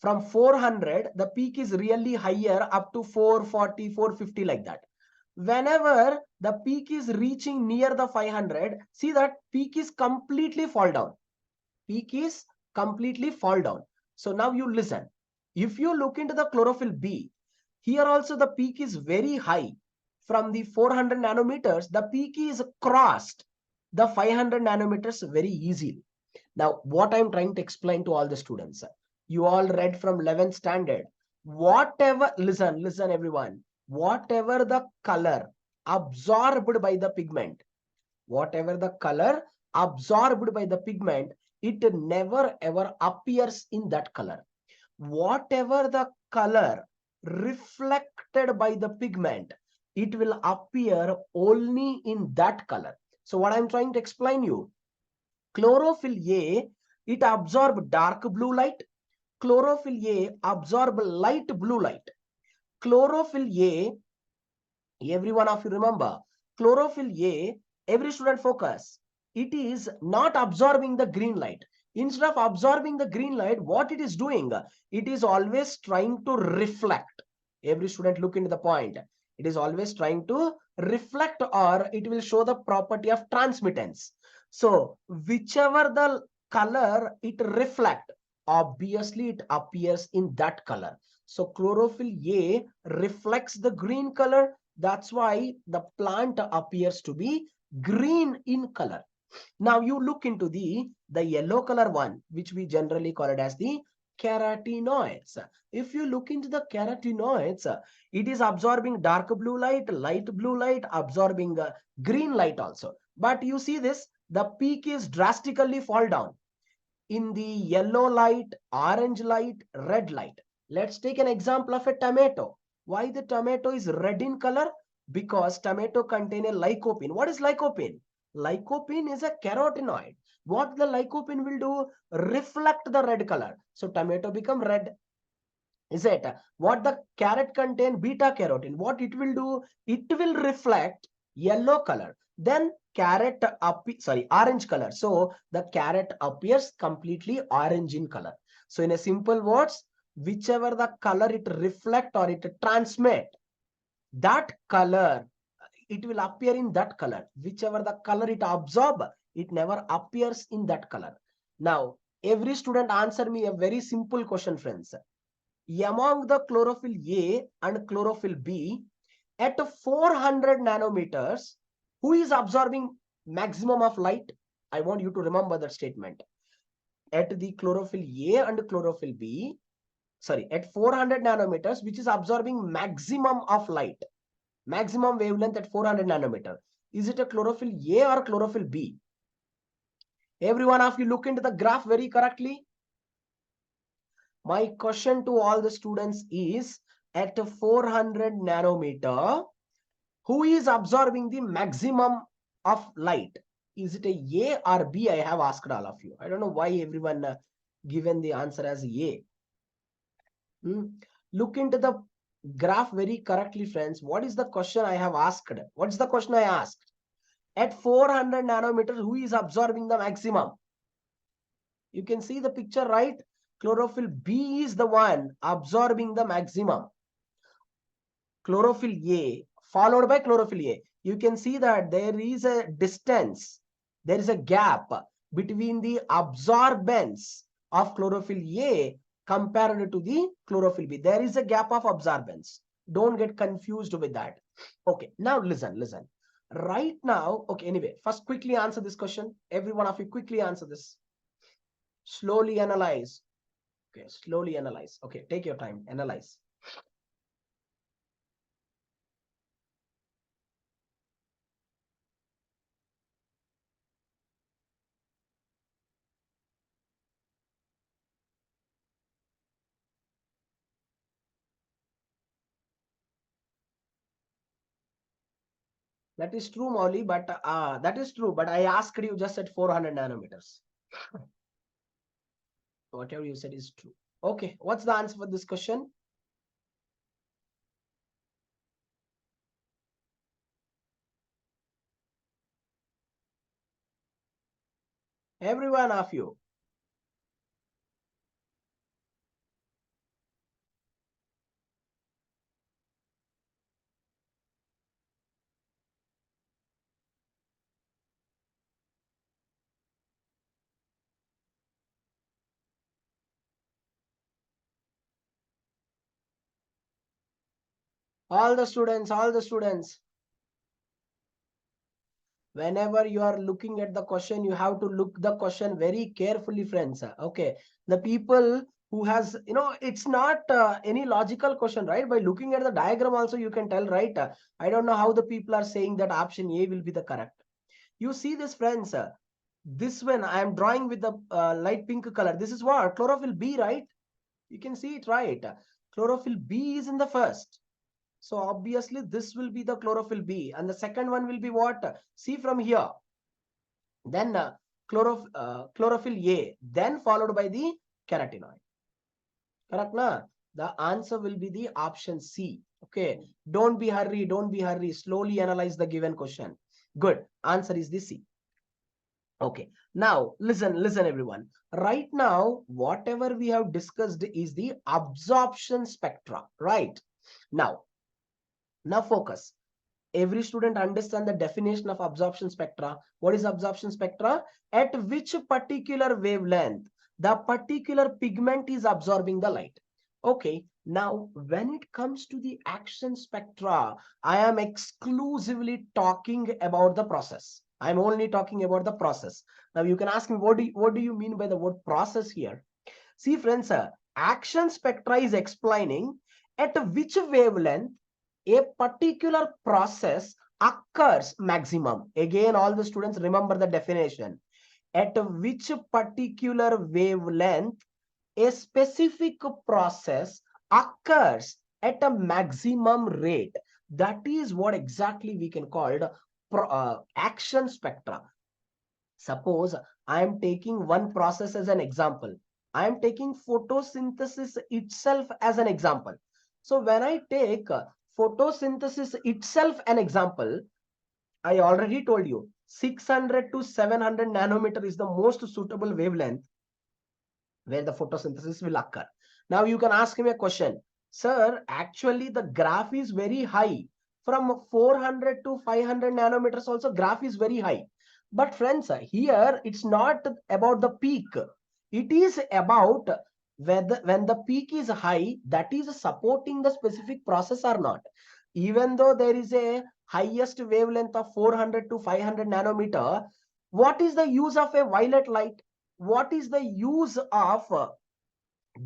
From 400, the peak is really higher up to 440, 450 like that. Whenever the peak is reaching near the 500, see that peak is completely fall down. Peak is completely fall down. So now you listen. If you look into the chlorophyll B, here also the peak is very high. From the 400 nanometers, the peak is crossed the 500 nanometers very easily. Now, what I'm trying to explain to all the students, you all read from 11th standard. Whatever, listen everyone, whatever the color absorbed by the pigment, whatever the color absorbed by the pigment, it never ever appears in that color. Whatever the color reflected by the pigment, it will appear only in that color. So what I'm trying to explain you, chlorophyll A, it absorb dark blue light. Chlorophyll A absorb light blue light. Chlorophyll A, every one of you remember, chlorophyll A, every student focus, it is not absorbing the green light. Instead of absorbing the green light, what it is doing, it is always trying to reflect. Every student look into the point. It is always trying to reflect, or it will show the property of transmittance. So whichever the color it reflect, obviously it appears in that color. So chlorophyll A reflects the green color. That's why the plant appears to be green in color. Now you look into the yellow color one, which we generally call it as the carotenoids. If you look into the carotenoids, it is absorbing dark blue light, light blue light, absorbing green light also. But you see this, the peak is drastically fall down in the yellow light, orange light, red light. Let's take an example of a tomato. Why the tomato is red in color? Because tomato contain a lycopene. What is lycopene? Lycopene is a carotenoid. What the lycopene will do? Reflect the red color. So tomato become red. Is it? What the carrot contain? Beta carotene. What it will do? It will reflect yellow color. Then carrot orange color. So the carrot appears completely orange in color. So in a simple words, whichever the color it reflect or it transmit, that color, it will appear in that color. Whichever the color it absorb, it never appears in that color. Now, every student answer me a very simple question, friends. Among the chlorophyll A and chlorophyll B, at 400 nanometers, who is absorbing maximum of light? I want you to remember that statement. At the chlorophyll A and chlorophyll B, at 400 nanometers, which is absorbing maximum of light, maximum wavelength at 400 nanometer. Is it a chlorophyll A or chlorophyll B? Every one of you look into the graph very correctly. My question to all the students is, at 400 nanometer, who is absorbing the maximum of light? Is it a or B? I have asked all of you. I don't know why everyone given the answer as A. Look into the graph very correctly, friends. What is the question I have asked? What is the question I asked? At 400 nanometers, who is absorbing the maximum? You can see the picture, right? Chlorophyll B is the one absorbing the maximum. Chlorophyll A followed by chlorophyll A. You can see that there is a distance, there is a gap between the absorbance of chlorophyll A compared to the chlorophyll B. There is a gap of absorbance. Don't get confused with that. Okay, now listen. Right now, okay, anyway, first quickly answer this question. Every one of you quickly answer this. Slowly analyze. Okay, slowly analyze. Okay, take your time, analyze. That is true, Molly, but that is true. But I asked you just at 400 nanometers. Whatever you said is true. Okay, what's the answer for this question? Every one of you. All the students, all the students. Whenever you are looking at the question, you have to look the question very carefully, friends. Okay, the people who has, it's not any logical question, right? By looking at the diagram also you can tell, right? I don't know how the people are saying that option A will be the correct. You see this, friends, this one I am drawing with the light pink color. This is what? Chlorophyll B, right? You can see it, right? Chlorophyll B is in the first. So obviously this will be the chlorophyll B, and the second one will be what? See from here. Then chlorophyll A, then followed by the carotenoid. Correct, na? The answer will be the option C. Okay. Don't be hurry. Don't be hurry. Slowly analyze the given question. Good. Answer is the C. Okay. Now listen everyone. Right now, whatever we have discussed is the absorption spectra. Right. Now focus. Every student understand the definition of absorption spectra. What is absorption spectra? At which particular wavelength the particular pigment is absorbing the light. Okay, now when it comes to the action spectra, I am exclusively talking about the process. I'm only talking about the process. Now you can ask me, what do you mean by the word process here? See, friends, action spectra is explaining at which wavelength a particular process occurs maximum. Again, all the students remember the definition. At which particular wavelength a specific process occurs at a maximum rate. That is what exactly we can call action spectra. Suppose I am taking one process as an example. I am taking photosynthesis itself as an example. So when I take photosynthesis itself an example, I already told you 600 to 700 nanometer is the most suitable wavelength where the photosynthesis will occur. Now you can ask me a question. Sir, actually the graph is very high. From 400 to 500 nanometers also graph is very high. But friends, here it's not about the peak. It is about whether when the peak is high, that is supporting the specific process or not. Even though there is a highest wavelength of 400 to 500 nanometer, what is the use of a violet light? What is the use of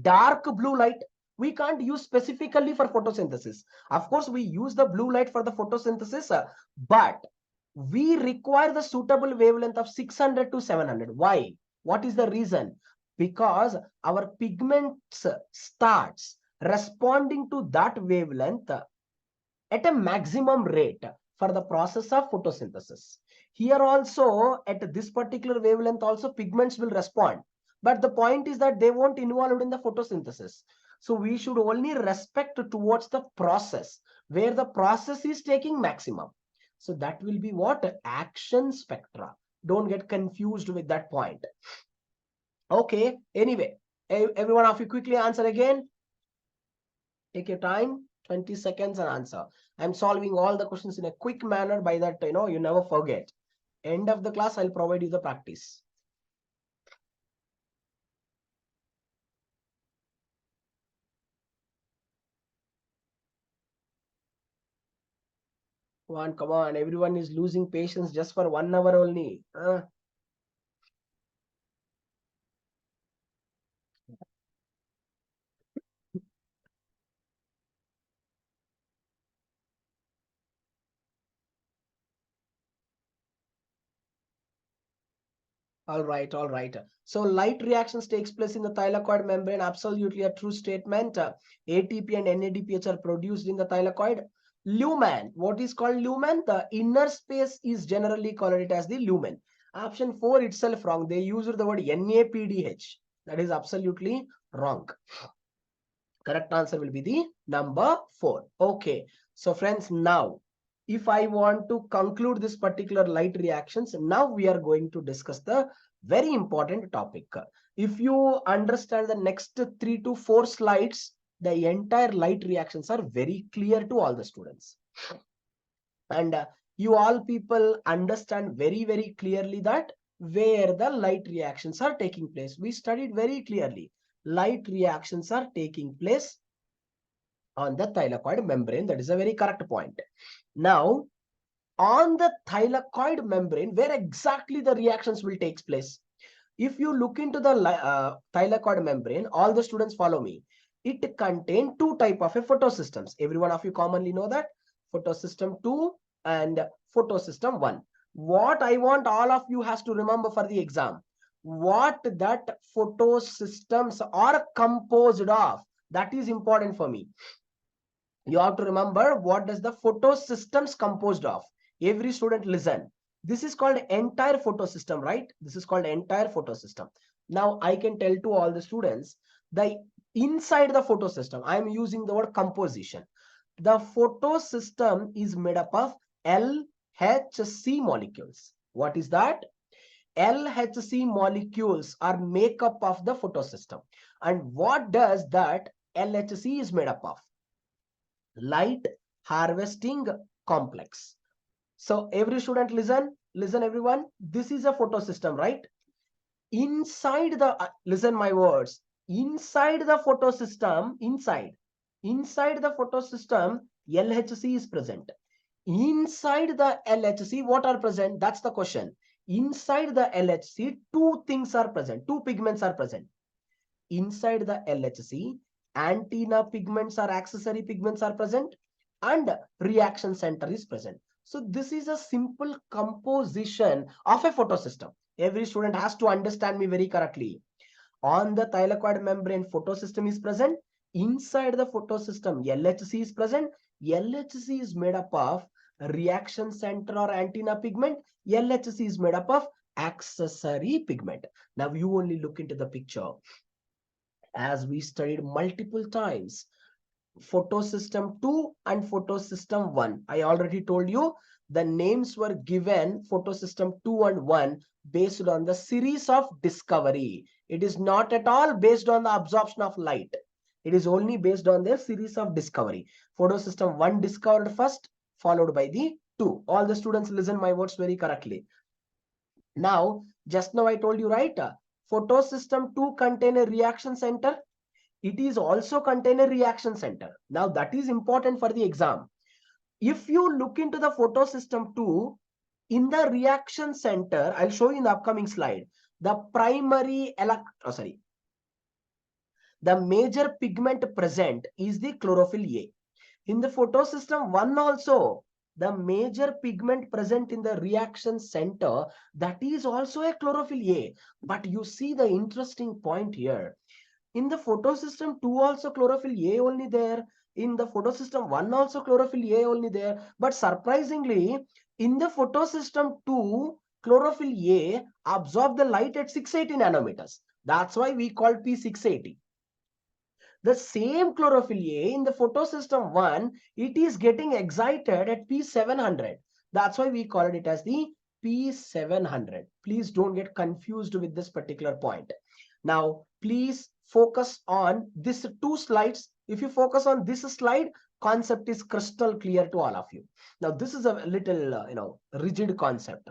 dark blue light? We can't use specifically for photosynthesis. Of course, we use the blue light for the photosynthesis, but we require the suitable wavelength of 600 to 700. Why? What is the reason? Because our pigments starts responding to that wavelength at a maximum rate for the process of photosynthesis. Here also, at this particular wavelength also, pigments will respond. But the point is that they won't involve in the photosynthesis. So we should only respect towards the process, where the process is taking maximum. So that will be what? Action spectra. Don't get confused with that point. Okay, anyway, every one of you quickly answer again. Take your time, 20 seconds and answer. I'm solving all the questions in a quick manner. By that, you never forget. End of the class, I'll provide you the practice. Come on. Everyone is losing patience just for 1 hour only. All right, all right. So light reactions takes place in the thylakoid membrane. Absolutely a true statement. ATP and NADPH are produced in the thylakoid. Lumen. What is called lumen? The inner space is generally called it as the lumen. Option 4 itself wrong. They used the word NAPDH. That is absolutely wrong. Correct answer will be the number 4. Okay. So friends, now if I want to conclude this particular light reactions, now we are going to discuss the very important topic. If you understand the next 3 to 4 slides, the entire light reactions are very clear to all the students. And you all people understand very clearly that where the light reactions are taking place. We studied very clearly. Light reactions are taking place on the thylakoid membrane. That is a very correct point. Now, on the thylakoid membrane, where exactly the reactions will take place? If you look into the thylakoid membrane, all the students follow me. It contains two type of a photosystems. Every one of you commonly know that. Photosystem 2 and photosystem 1. What I want all of you has to remember for the exam, what that photosystems are composed of. That is important for me. You have to remember what does the photosystems composed of. Every student listen. This is called entire photosystem, right? This is called entire photosystem. Now I can tell to all the students, the inside the photosystem, I am using the word composition. The photosystem is made up of LHC molecules. What is that? LHC molecules are make up of the photosystem. And what does that LHC is made up of? Light harvesting complex. So every student listen everyone. This is a photosystem, right? Inside the, listen my words, inside the photosystem, inside the photosystem, LHC is present. Inside the LHC, what are present? That's the question. Inside the LHC, two things are present. Two pigments are present. Inside the LHC, antenna pigments or accessory pigments are present, and reaction center is present. So this is a simple composition of a photosystem. Every student has to understand me very correctly. On the thylakoid membrane, photosystem is present. Inside the photosystem, LHC is present. LHC is made up of reaction center or antenna pigment. LHC is made up of accessory pigment. Now you only look into the picture. As we studied multiple times, photosystem 2 and photosystem 1. I already told you the names were given photosystem 2 and 1 based on the series of discovery. It is not at all based on the absorption of light. It is only based on their series of discovery. Photosystem 1 discovered first, followed by the 2. All the students listen my words very correctly. Now, just now I told you, right? Photosystem 2 contain a reaction center. It is also contain a reaction center. Now that is important for the exam. If you look into the photosystem 2, in the reaction center, I'll show you in the upcoming slide, the primary the major pigment present is the chlorophyll A. In the photosystem 1 also, the major pigment present in the reaction center, that is also a chlorophyll A. But you see the interesting point here. In the photosystem 2 also chlorophyll A only there. In the photosystem 1 also chlorophyll A only there. But surprisingly, in the photosystem 2, chlorophyll A absorb the light at 680 nanometers. That's why we call P680. The same chlorophyll A in the photosystem 1, it is getting excited at P700. That's why we call it as the P700. Please don't get confused with this particular point. Now, please focus on these two slides. If you focus on this slide, concept is crystal clear to all of you. Now, this is a little, rigid concept.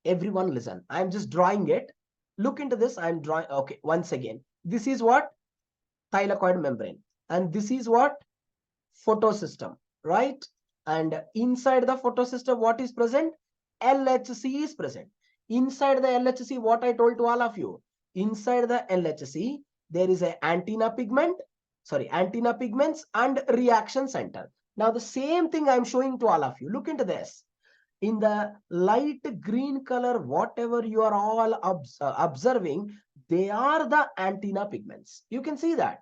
Everyone listen. I'm just drawing it. Look into this. I'm drawing. Okay, once again. This is what? Thylakoid membrane. And this is what? Photosystem, right? And inside the photosystem, what is present? LHC is present. Inside the LHC, what I told to all of you, inside the LHC, there is an antenna pigments and reaction center. Now the same thing I'm showing to all of you. Look into this. In the light green color, whatever you are all observing, they are the antenna pigments. You can see that.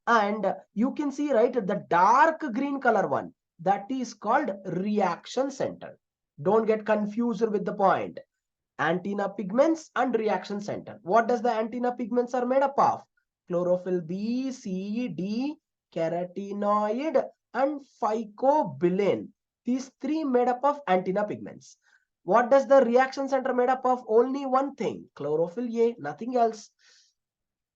And you can see, right, the dark green color one, that is called reaction center. Don't get confused with the point. Antenna pigments and reaction center. What does the antenna pigments are made up of? Chlorophyll B, C, D, carotenoid and phycobilin. These three made up of antenna pigments. What does the reaction center made up of? Only one thing, chlorophyll A, nothing else.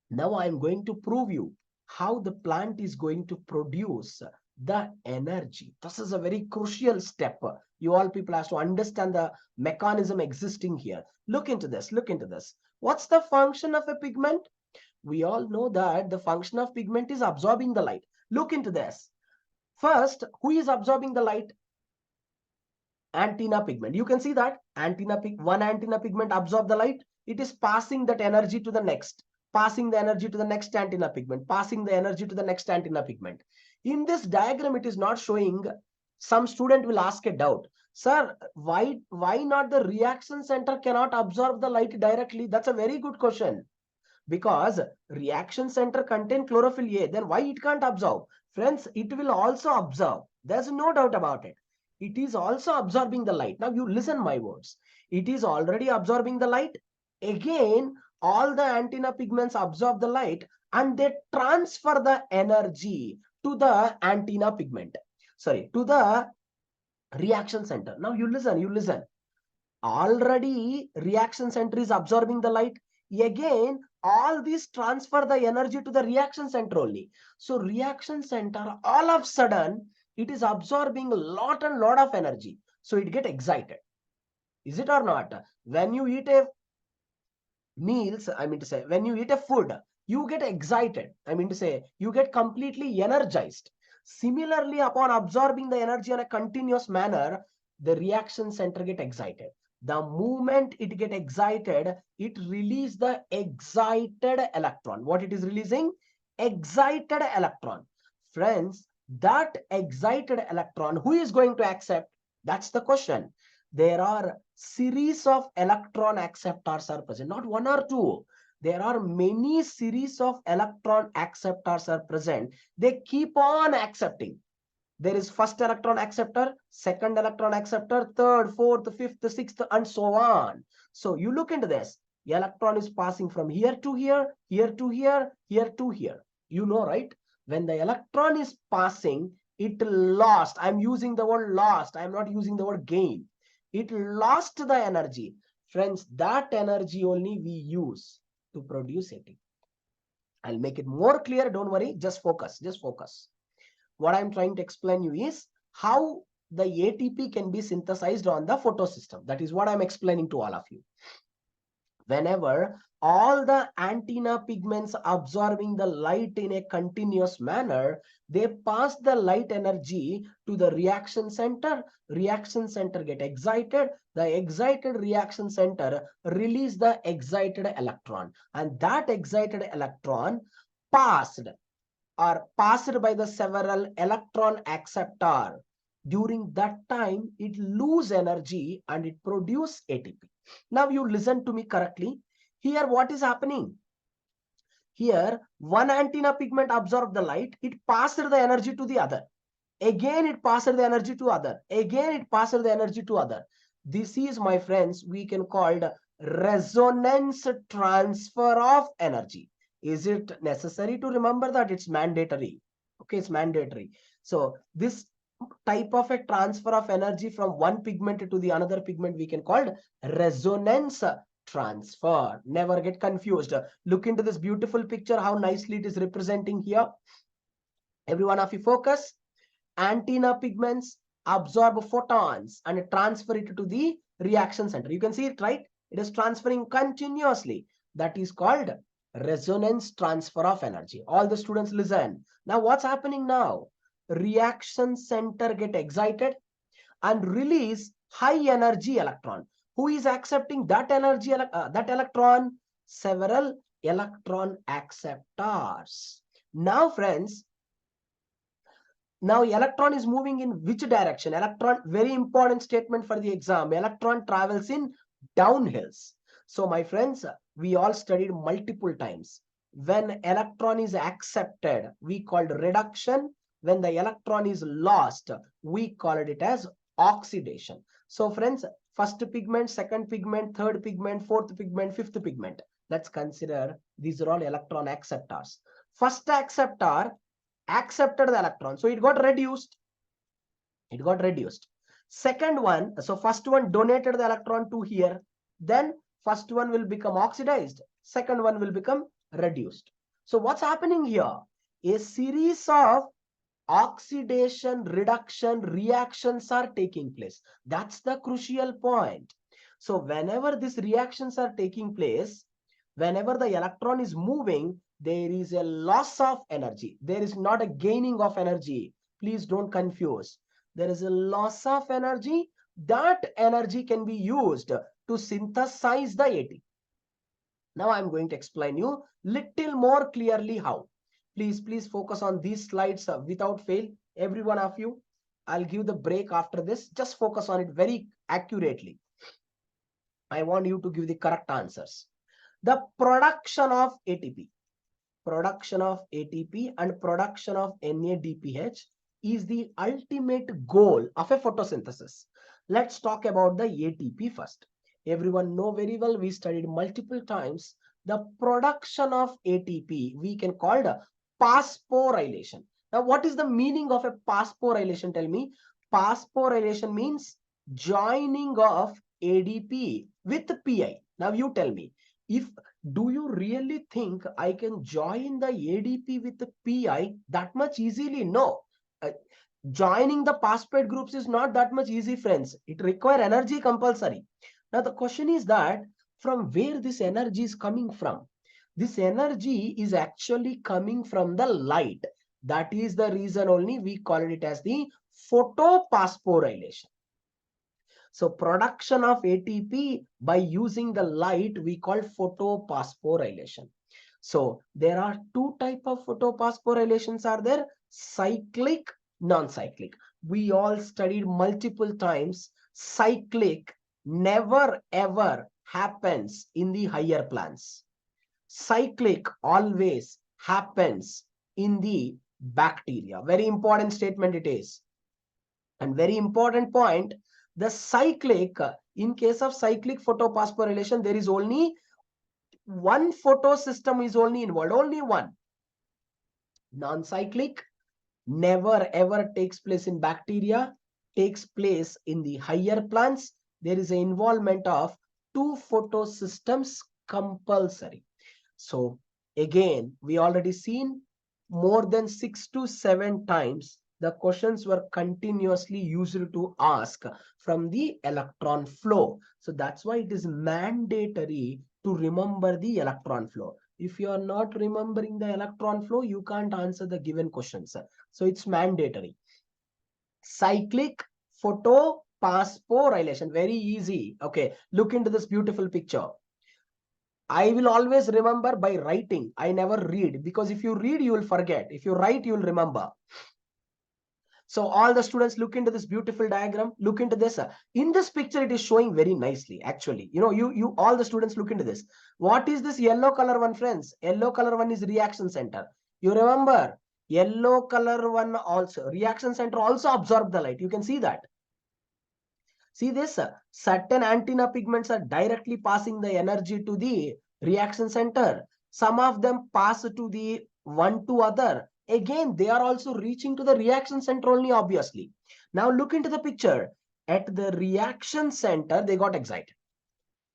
Now I am going to prove you how the plant is going to produce the energy. This is a very crucial step. You all people have to understand the mechanism existing here. Look into this. Look into this. What's the function of a pigment? We all know that the function of pigment is absorbing the light. Look into this. First, who is absorbing the light? Antenna pigment. You can see that one antenna pigment absorb the light. It is passing that energy to the next, passing the energy to the next antenna pigment, passing the energy to the next antenna pigment. In this diagram, it is not showing. Some student will ask a doubt, sir, why not the reaction center cannot absorb the light directly? That's a very good question. Because reaction center contain chlorophyll A, then why it can't absorb? Friends, it will also absorb. There's no doubt about it. It is also absorbing the light. Now you listen my words. It is already absorbing the light. Again, all the antenna pigments absorb the light and they transfer the energy to the antenna pigment. Sorry, to the reaction center. Now you listen. Already reaction center is absorbing the light. Again, all these transfer the energy to the reaction center only. So reaction center, all of a sudden, it is absorbing a lot and lot of energy. So it get excited. Is it or not? When you eat a meals, I mean to say, when you eat a food, you get excited. I mean to say, you get completely energized. Similarly, upon absorbing the energy in a continuous manner, the reaction center get excited. The moment it get excited, it release the excited electron. What it is releasing? Excited electron. Friends, that excited electron, who is going to accept? That's the question. There are series of electron acceptors are present, not one or two. There are many series of electron acceptors are present. They keep on accepting. There is first electron acceptor, second electron acceptor, third, fourth, fifth, sixth, and so on. So you look into this. The electron is passing from here to here, here to here, here to here. You know, right? When the electron is passing, it lost. I'm using the word lost. I'm not using the word gain. It lost the energy. Friends, that energy only we use to produce ATP. I'll make it more clear. Don't worry. Just focus. Just focus. What I'm trying to explain you is how the ATP can be synthesized on the photosystem. That is what I'm explaining to all of you. Whenever all the antenna pigments absorbing the light in a continuous manner, they pass the light energy to the reaction center. Reaction center get excited. The excited reaction center release the excited electron. And that excited electron passed by the several electron acceptor. During that time, it lose energy and it produce ATP. Now you listen to me correctly. Here what is happening? Here one antenna pigment absorbed the light. It passed the energy to the other. Again it passed the energy to other. Again it passed the energy to other. This is, my friends, we can call resonance transfer of energy. Is it necessary to remember that? It's mandatory. Okay, it's mandatory. So this type of a transfer of energy from one pigment to the another pigment we can call resonance transfer. Never get confused. Look into this beautiful picture, how nicely it is representing here. Every one of you focus. Antenna pigments absorb photons and transfer it to the reaction center. You can see it, right? It is transferring continuously. That is called resonance transfer of energy. All the students listen. Now what's happening now? Reaction center get excited and release high energy electron. Who is accepting that energy, that electron? Several electron acceptors. Now friends, now electron is moving in which direction? Electron, very important statement for the exam. Electron travels in downhills. So my friends, we all studied multiple times. When electron is accepted, we called reduction. When the electron is lost, we called it as oxidation. So friends, first pigment, second pigment, third pigment, fourth pigment, fifth pigment. Let's consider these are all electron acceptors. First acceptor accepted the electron, so it got reduced. It got reduced. Second one, so first one donated the electron to here. Then first one will become oxidized. Second one will become reduced. So what's happening here? A series of oxidation reduction reactions are taking place. That's the crucial point. So whenever these reactions are taking place, whenever the electron is moving, there is a loss of energy. There is not a gaining of energy. Please don't confuse. There is a loss of energy. That energy can be used to synthesize the ATP. Now I'm going to explain you little more clearly how. Please focus on these slides without fail. Every one of you, I'll give the break after this. Just focus on it very accurately. I want you to give the correct answers. The production of ATP. Production of ATP and production of NADPH is the ultimate goal of a photosynthesis. Let's talk about the ATP first. Everyone know very well, we studied multiple times the production of ATP. We can call it phosphorylation. Now, what is the meaning of a phosphorylation? Tell me. Phosphorylation means joining of ADP with PI. Now, you tell me, do you really think I can join the ADP with the PI that much easily? No. Joining the phosphate groups is not that much easy, friends. It requires energy compulsory. Now, the question is that from where this energy is coming from? This energy is actually coming from the light. That is the reason only we call it as the photophosphorylation. So production of ATP by using the light we call photophosphorylation. So there are two types of photophosphorylations are there: cyclic, non-cyclic. We all studied multiple times. Cyclic never ever happens in the higher plants. Cyclic always happens in the bacteria. Very important statement it is. And very important point, the cyclic, in case of cyclic photophosphorylation, there is only one photosystem is only involved, only one. Non-cyclic never ever takes place in bacteria, takes place in the higher plants. There is an involvement of two photosystems compulsory. So again, we already seen more than 6 to 7 times the questions were continuously used to ask from the electron flow. So that's why it is mandatory to remember the electron flow. If you are not remembering the electron flow, you can't answer the given questions. So it's mandatory. Cyclic photophosphorylation, very easy. Okay, look into this beautiful picture. I will always remember by writing. I never read, because if you read, you will forget. If you write, you will remember. So all the students, look into this beautiful diagram. Look into this. In this picture, it is showing very nicely. Actually, you all the students look into this. What is this yellow color one, friends? Yellow color one is reaction center. You remember, yellow color one also, reaction center also absorb the light. You can see that. See this, certain antenna pigments are directly passing the energy to the reaction center. Some of them pass to the one to other. Again, they are also reaching to the reaction center only, obviously. Now look into the picture. At the reaction center, they got excited.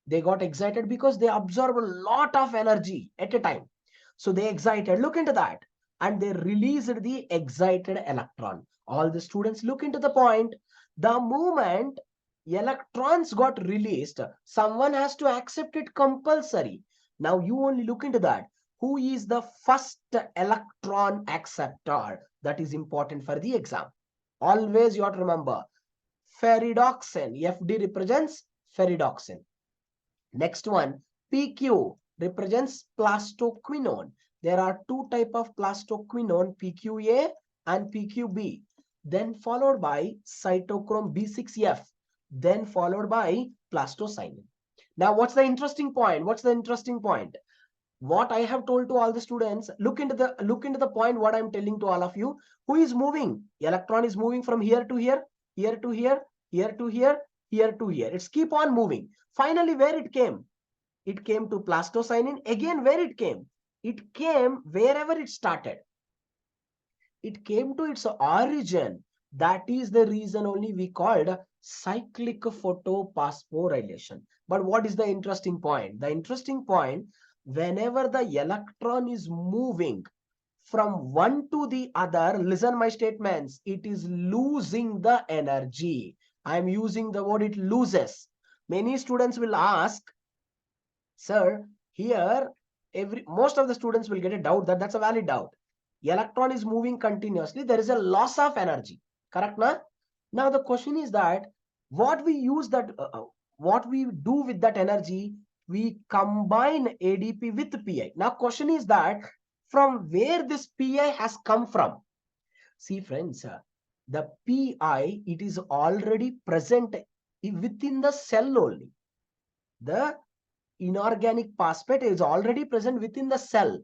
They got excited because they absorb a lot of energy at a time. So they excited. Look into that. And they released the excited electron. All the students look into the point. The moment electrons got released, someone has to accept it compulsory. Now you only look into that. Who is the first electron acceptor? That is important for the exam. Always you have to remember. Ferredoxin. FD represents ferredoxin. Next one, PQ represents plastoquinone. There are two types of plastoquinone, PQA and PQB. Then followed by cytochrome B6F. Then followed by plastocyanin. Now, what's the interesting point? What's the interesting point? What I have told to all the students, look into the point what I'm telling to all of you. Who is moving? Electron is moving from here to here, here to here, here to here, here to here. It's keep on moving. Finally, where it came? It came to plastocyanin. Again, where it came? It came wherever it started. It came to its origin. That is the reason only we called cyclic photophosphorylation. But what is the interesting point? The interesting point, whenever the electron is moving from one to the other, listen my statements, it is losing the energy. I am using the word it loses. Many students will ask, sir, here most of the students will get a doubt that's a valid doubt. Electron is moving continuously. There is a loss of energy. Correct, na? Now the question is that what we use that, what we do with that energy, we combine ADP with PI. Now question is that from where this PI has come from? See friends, the PI, it is already present within the cell only. The inorganic phosphate is already present within the cell.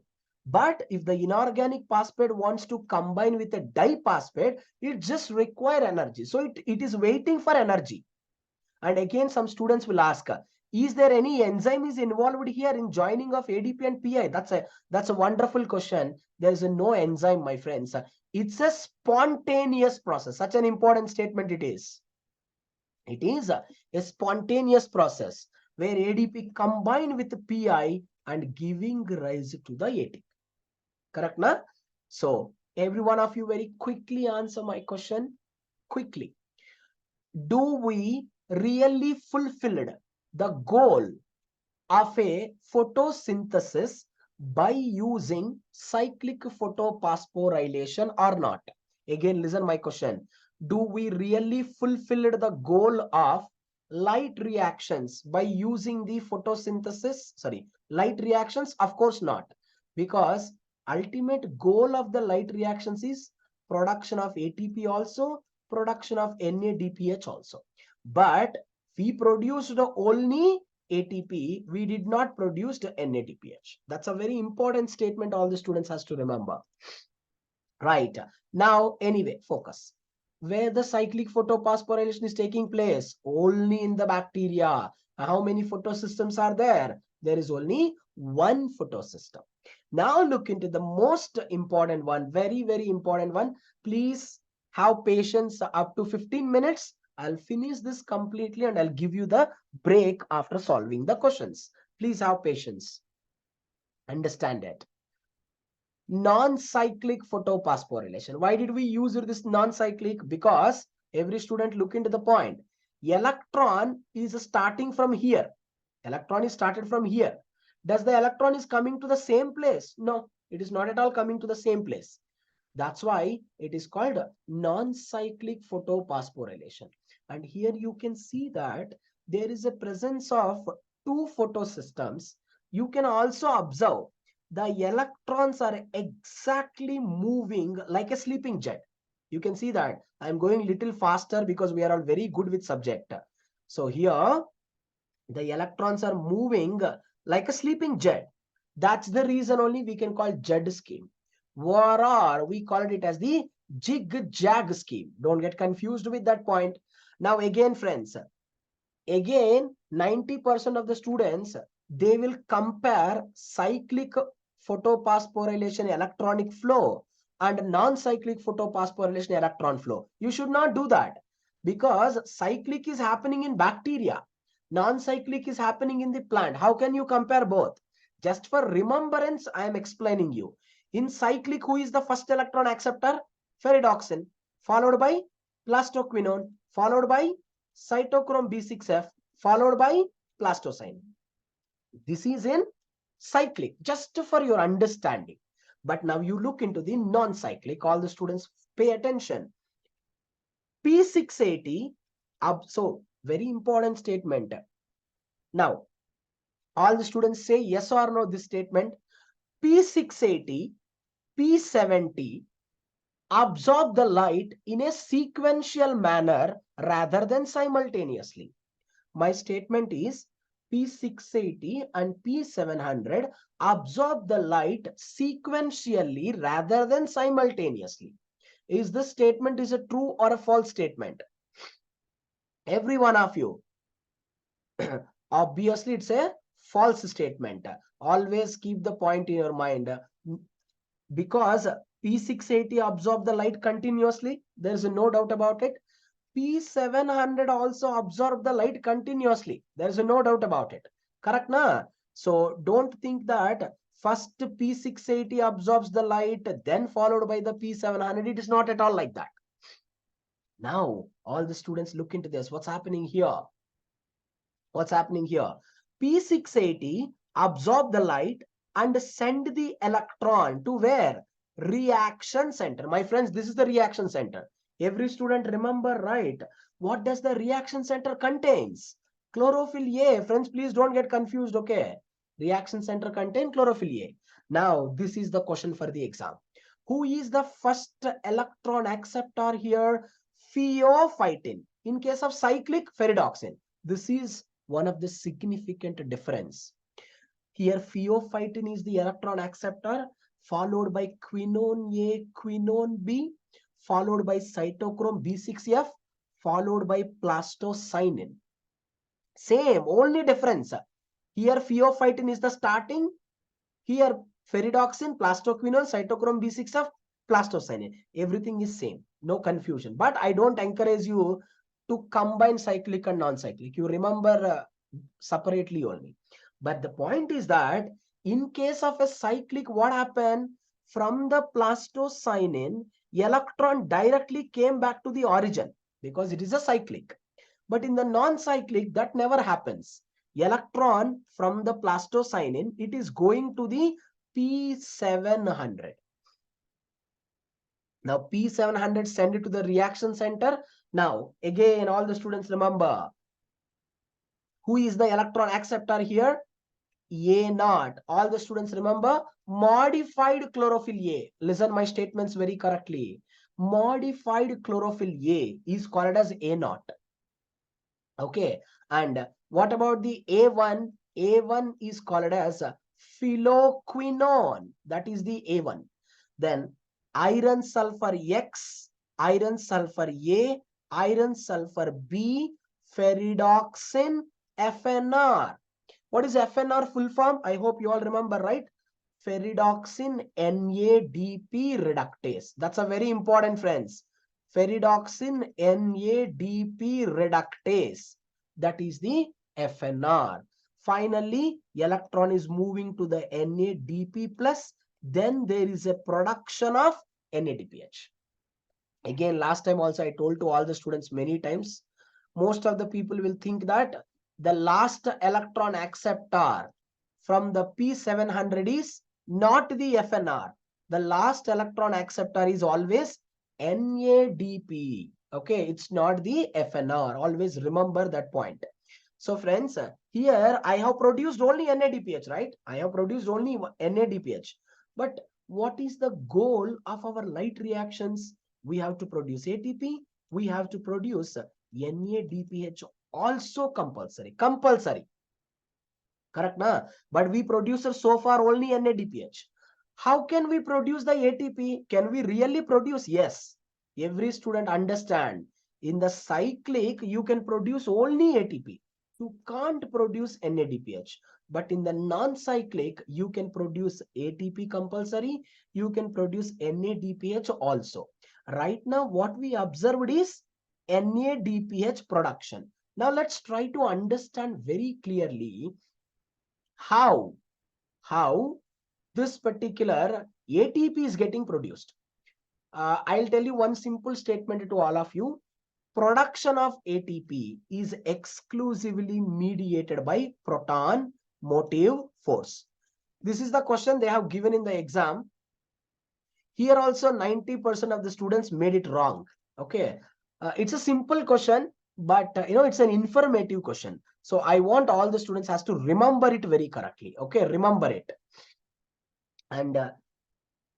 But if the inorganic phosphate wants to combine with a diphosphate, it just requires energy. So it is waiting for energy. And again, some students will ask, is there any enzyme is involved here in joining of ADP and PI? That's a wonderful question. There is no enzyme, my friends. It's a spontaneous process. Such an important statement it is. It is a spontaneous process where ADP combined with PI and giving rise to the ATP. Correct, na? So every one of you very quickly answer my question. Quickly. Do we really fulfilled the goal of a photosynthesis by using cyclic photophosphorylation or not? Again, listen my question. Do we really fulfilled the goal of light reactions by using the photosynthesis? Sorry, light reactions? Of course not. Because ultimate goal of the light reactions is production of ATP also, production of NADPH also. But we produced only ATP, we did not produce the NADPH. That's a very important statement all the students has to remember. Right. Now, anyway, focus. Where the cyclic photophosphorylation is taking place? Only in the bacteria. How many photosystems are there? There is only one photosystem. Now look into the most important one, very, very important one. Please have patience up to 15 minutes. I'll finish this completely and I'll give you the break after solving the questions. Please have patience. Understand it. Non-cyclic photophosphorylation. Why did we use this non-cyclic? Because every student look into the point. Electron is starting from here. Electron is started from here. Does the electron is coming to the same place? No, it is not at all coming to the same place. That's why it is called non-cyclic photophosphorylation. And here you can see that there is a presence of two photosystems. You can also observe the electrons are exactly moving like a sleeping jet. You can see that I'm going little faster because we are all very good with subject. So here the electrons are moving like a sleeping jet. That's the reason only we can call jet scheme. Or we called it as the jig-jag scheme. Don't get confused with that point. Now again, friends, again 90% of the students, they will compare cyclic photophosphorylation electronic flow and non-cyclic photophosphorylation electron flow. You should not do that because cyclic is happening in bacteria. Non-cyclic is happening in the plant. How can you compare both? Just for remembrance, I am explaining you. In cyclic, who is the first electron acceptor? Ferredoxin, followed by plastoquinone, followed by cytochrome B6F, followed by plastocyanin. This is in cyclic, just for your understanding. But now you look into the non-cyclic. All the students pay attention. P680, so very important statement. Now, all the students say yes or no this statement. P680, P70 absorb the light in a sequential manner rather than simultaneously. My statement is P680 and P700 absorb the light sequentially rather than simultaneously. Is this statement is a true or a false statement? Every one of you. Obviously, it's a false statement. Always keep the point in your mind. Because P680 absorbs the light continuously. There is no doubt about it. P700 also absorb the light continuously. There is no doubt about it. Correct, na? So don't think that first P680 absorbs the light, then followed by the P700. It is not at all like that. Now, all the students look into this. What's happening here? What's happening here? P680 absorb the light and send the electron to where? Reaction center. My friends, this is the reaction center. Every student remember, right? What does the reaction center contains? Chlorophyll A. Friends, please don't get confused, okay? Reaction center contain chlorophyll A. Now, this is the question for the exam. Who is the first electron acceptor here? Pheophytin. In case of cyclic, ferredoxin. This is one of the significant difference. Here, pheophytin is the electron acceptor, followed by quinone A, quinone B, followed by cytochrome B6F, followed by plastocyanin. Same, only difference. Here, pheophytin is the starting. Here, ferredoxin, plastoquinone, cytochrome B6F, plastocyanin. Everything is same. No confusion. But I don't encourage you to combine cyclic and non-cyclic. You remember separately only. But the point is that in case of a cyclic, what happened? From the plastocyanin, electron directly came back to the origin because it is a cyclic. But in the non-cyclic, that never happens. Electron from the plastocyanin, it is going to the P700. Now, P700 send it to the reaction center. Now, again, all the students remember, who is the electron acceptor here? A0. All the students remember, modified chlorophyll A. Listen my statements very correctly. Modified chlorophyll A is called as A0. Okay. And what about the A1? A1 is called as phylloquinone. That is the A1. Then iron sulfur X, iron sulfur A, iron sulfur B, ferredoxin, FNR. What is FNR full form? I hope you all remember, right? Ferredoxin NADP reductase. That's a very important, friends. Ferredoxin NADP reductase. That is the FNR. Finally, electron is moving to the NADP plus. Then there is a production of NADPH. Again, last time also I told to all the students many times, most of the people will think that the last electron acceptor from the P700 is not the FNR. The last electron acceptor is always NADP. Okay, it's not the FNR. Always remember that point. So friends, here I have produced only NADPH, right? I have produced only NADPH. But what is the goal of our light reactions? We have to produce ATP. We have to produce NADPH also compulsory. Compulsory. Correct, na? But we produce so far only NADPH. How can we produce the ATP? Can we really produce? Yes. Every student understand. In the cyclic, you can produce only ATP. You can't produce NADPH. But in the non-cyclic, you can produce ATP compulsory. You can produce NADPH also. Right now, what we observed is NADPH production. Now, let's try to understand very clearly how this particular ATP is getting produced. I'll tell you one simple statement to all of you. Production of ATP is exclusively mediated by proton motive force. This is the question they have given in the exam. Here also 90% of the students made it wrong. Okay. It's a simple question, but it's an informative question. So I want all the students has to remember it very correctly. Okay, remember it. And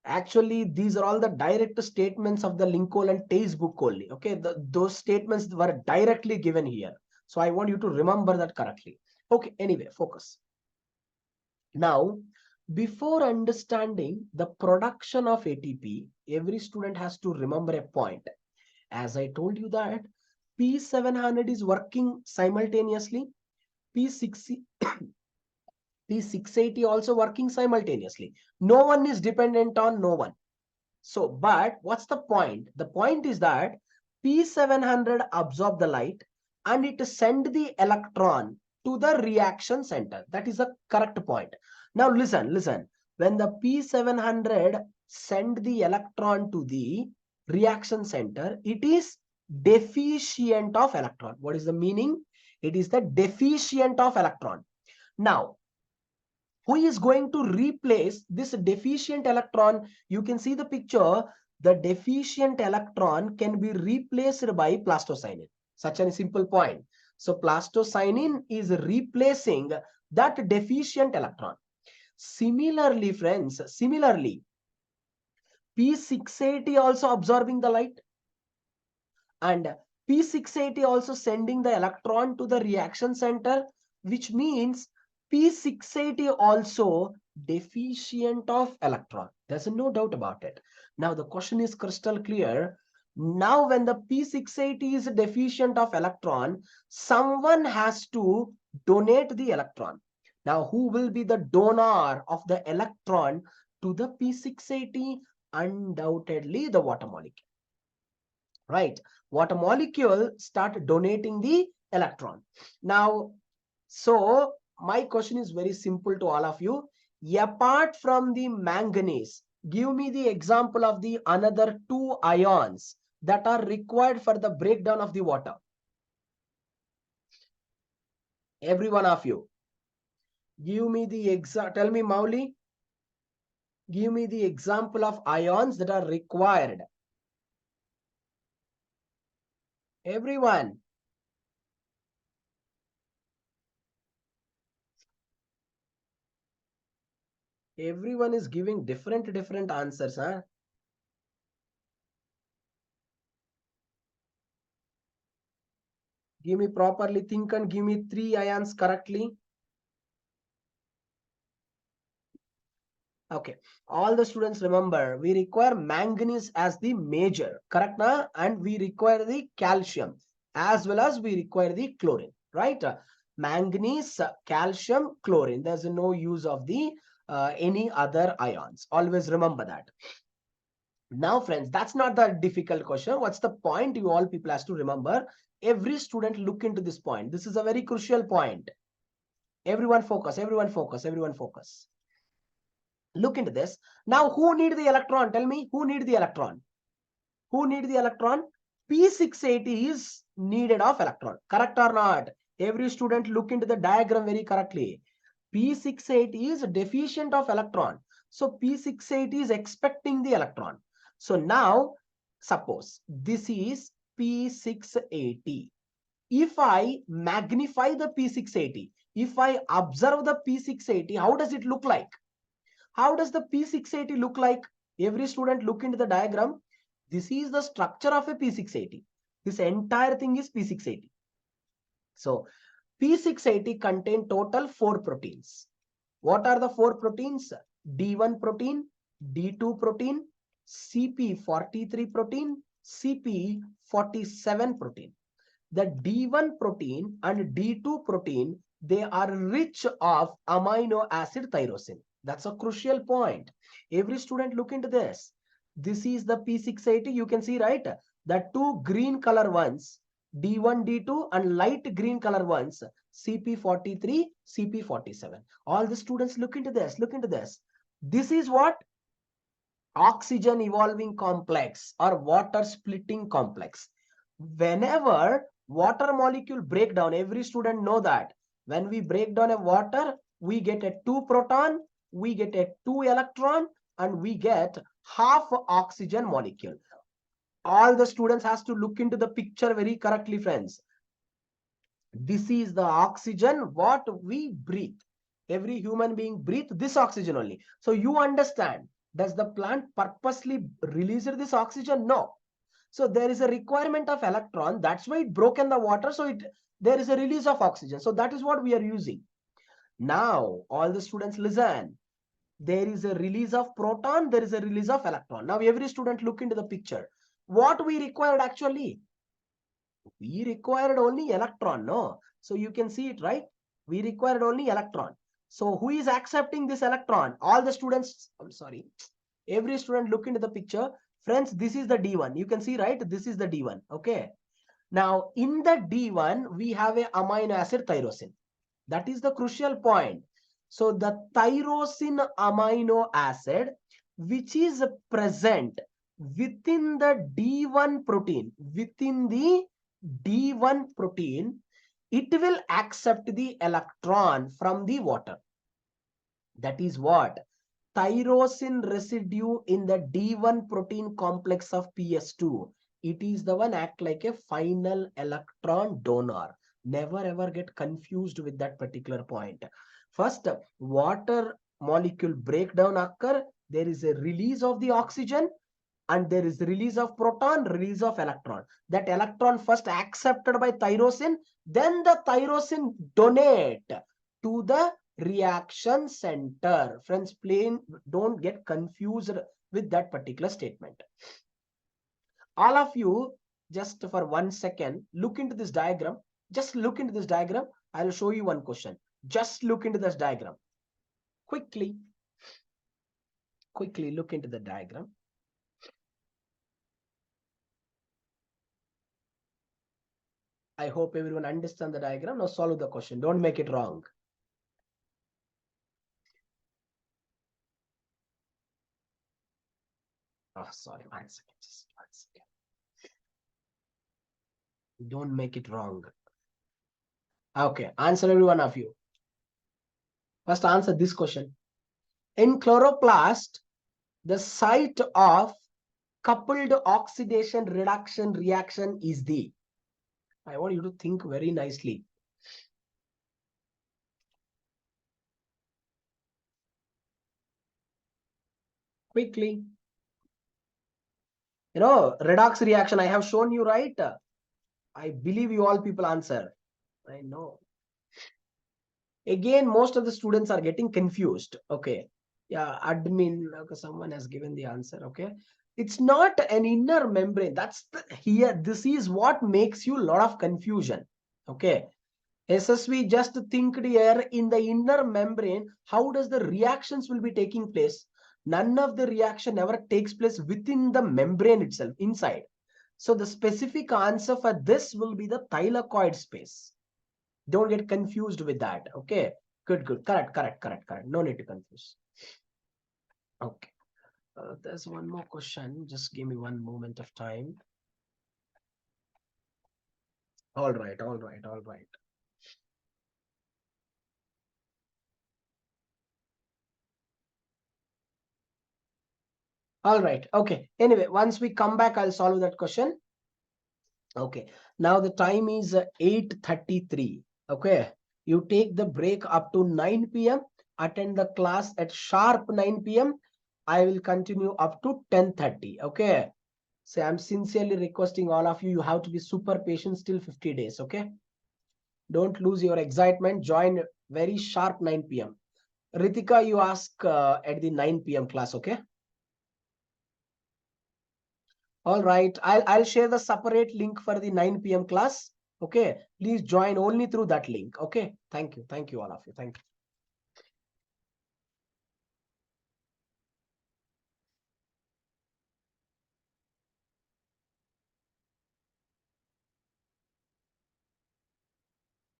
actually, these are all the direct statements of the Lincoln and Tays book only. Okay, those statements were directly given here. So I want you to remember that correctly. Okay, anyway, focus. Now, before understanding the production of ATP, every student has to remember a point. As I told you that P700 is working simultaneously. P680 also working simultaneously. No one is dependent on no one. So, but what's the point? The point is that P700 absorb the light and it send the electron to the reaction center. That is the correct point. Now listen. When the P700 send the electron to the reaction center, it is deficient of electron. What is the meaning? It is the deficient of electron. Now, who is going to replace this deficient electron? You can see the picture. The deficient electron can be replaced by plastocyanin. Such a simple point. So plastocyanin is replacing that deficient electron. Similarly, friends, P680 also absorbing the light, and P680 also sending the electron to the reaction center, which means P680 also deficient of electron. There's no doubt about it. Now the question is crystal clear. Now when the P680 is deficient of electron, someone has to donate the electron. Now who will be the donor of the electron to the P680? Undoubtedly the water molecule. Right? Water molecule start donating the electron. Now, so my question is very simple to all of you. Apart from the manganese, give me the example of the another two ions that are required for the breakdown of the water. Every one of you. Give me the exact, tell me Mauli, give me the example of ions that are required. Everyone. Everyone is giving different answers, huh? Give me properly, think and give me three ions correctly. Okay, all the students remember, we require manganese as the major, correct na? And we require the calcium as well as we require the chlorine, right? Manganese, calcium, chlorine. There's no use of the any other ions. Always remember that. Now, friends, that's not the difficult question. What's the point? You all people has to remember. Every student look into this point. This is a very crucial point. Everyone focus, everyone focus, everyone focus. Look into this. Now, who need the electron? Tell me, who need the electron? Who need the electron? P680 is needed of electron. Correct or not? Every student look into the diagram very correctly. P680 is deficient of electron. So P680 is expecting the electron. So now, suppose this is P680. If I magnify the P680, if I observe the P680, how does it look like? How does the P680 look like? Every student look into the diagram. This is the structure of a P680. This entire thing is P680. So P680 contain total 4 proteins. What are the 4 proteins? D1 protein, D2 protein, CP43 protein, CP47 protein. The D1 protein and D2 protein, they are rich of amino acid tyrosine. That's a crucial point. Every student look into this. This is the P680. You can see, right? The two green color ones, D1, D2, and light green color ones, CP43, CP47. All the students look into this. Look into this. This is what? Oxygen evolving complex or water splitting complex. Whenever water molecule breakdown, every student know that when we break down a water, we get a 2 proton, we get a 2 electron, and we get half oxygen molecule. All the students has to look into the picture very correctly, friends. This is the oxygen what we breathe. Every human being breathe this oxygen only. So you understand, does the plant purposely release this oxygen? No. So there is a requirement of electron. That's why it broke in the water. So there is a release of oxygen. So that is what we are using. Now, all the students listen. There is a release of proton. There is a release of electron. Now, every student look into the picture. What we required actually? We required only electron, no? So you can see it, right? We required only electron. So who is accepting this electron? All the students, I'm sorry, every student look into the picture. Friends, this is the D1. You can see, right? This is the D1, okay? Now, in the D1, we have a amino acid tyrosine. That is the crucial point. So the tyrosine amino acid, which is present within the D1 protein, it will accept the electron from the water. That is what? Tyrosine residue in the D1 protein complex of PS2. It is the one act like a final electron donor. Never ever get confused with that particular point. First, water molecule breakdown occur. There is a release of the oxygen and there is release of proton, release of electron. That electron first accepted by tyrosine, then the tyrosine donate to the reaction center. Friends, plain don't get confused with that particular statement. All of you, just for 1 second, look into this diagram. Just look into this diagram. I'll show you one question. Just look into this diagram. Quickly look into the diagram. I hope everyone understands the diagram. Now solve the question. Don't make it wrong. Oh, sorry. 1 second. Just 1 second. Don't make it wrong. Okay. Answer every one of you. First answer this question. In chloroplast, the site of coupled oxidation reduction reaction is the. I want you to think very nicely. Quickly. Redox reaction, I have shown you, right? I believe you all people answer. I know. Again, most of the students are getting confused. Okay. Yeah, admin, okay, someone has given the answer. Okay. It's not an inner membrane. That's here. This is what makes you a lot of confusion. Okay. SSV just think here in the inner membrane, how does the reactions will be taking place? None of the reaction ever takes place within the membrane itself, inside. So the specific answer for this will be the thylakoid space. Don't get confused with that. Okay. Good. Correct. No need to confuse. Okay. There's one more question. Just give me one moment of time. All right. All right. Okay. Anyway, once we come back, I'll solve that question. Okay. Now the time is 8:33. Okay. You take the break up to 9 p.m. Attend the class at sharp 9 p.m. I will continue up to 10:30. Okay. So I'm sincerely requesting all of you, you have to be super patient till 50 days. Okay. Don't lose your excitement. Join very sharp 9 p.m. Ritika, you ask at the 9 p.m. class. Okay. All right. I'll share the separate link for the 9 p.m. class. Okay. Please join only through that link. Okay. Thank you. Thank you, all of you. Thank you.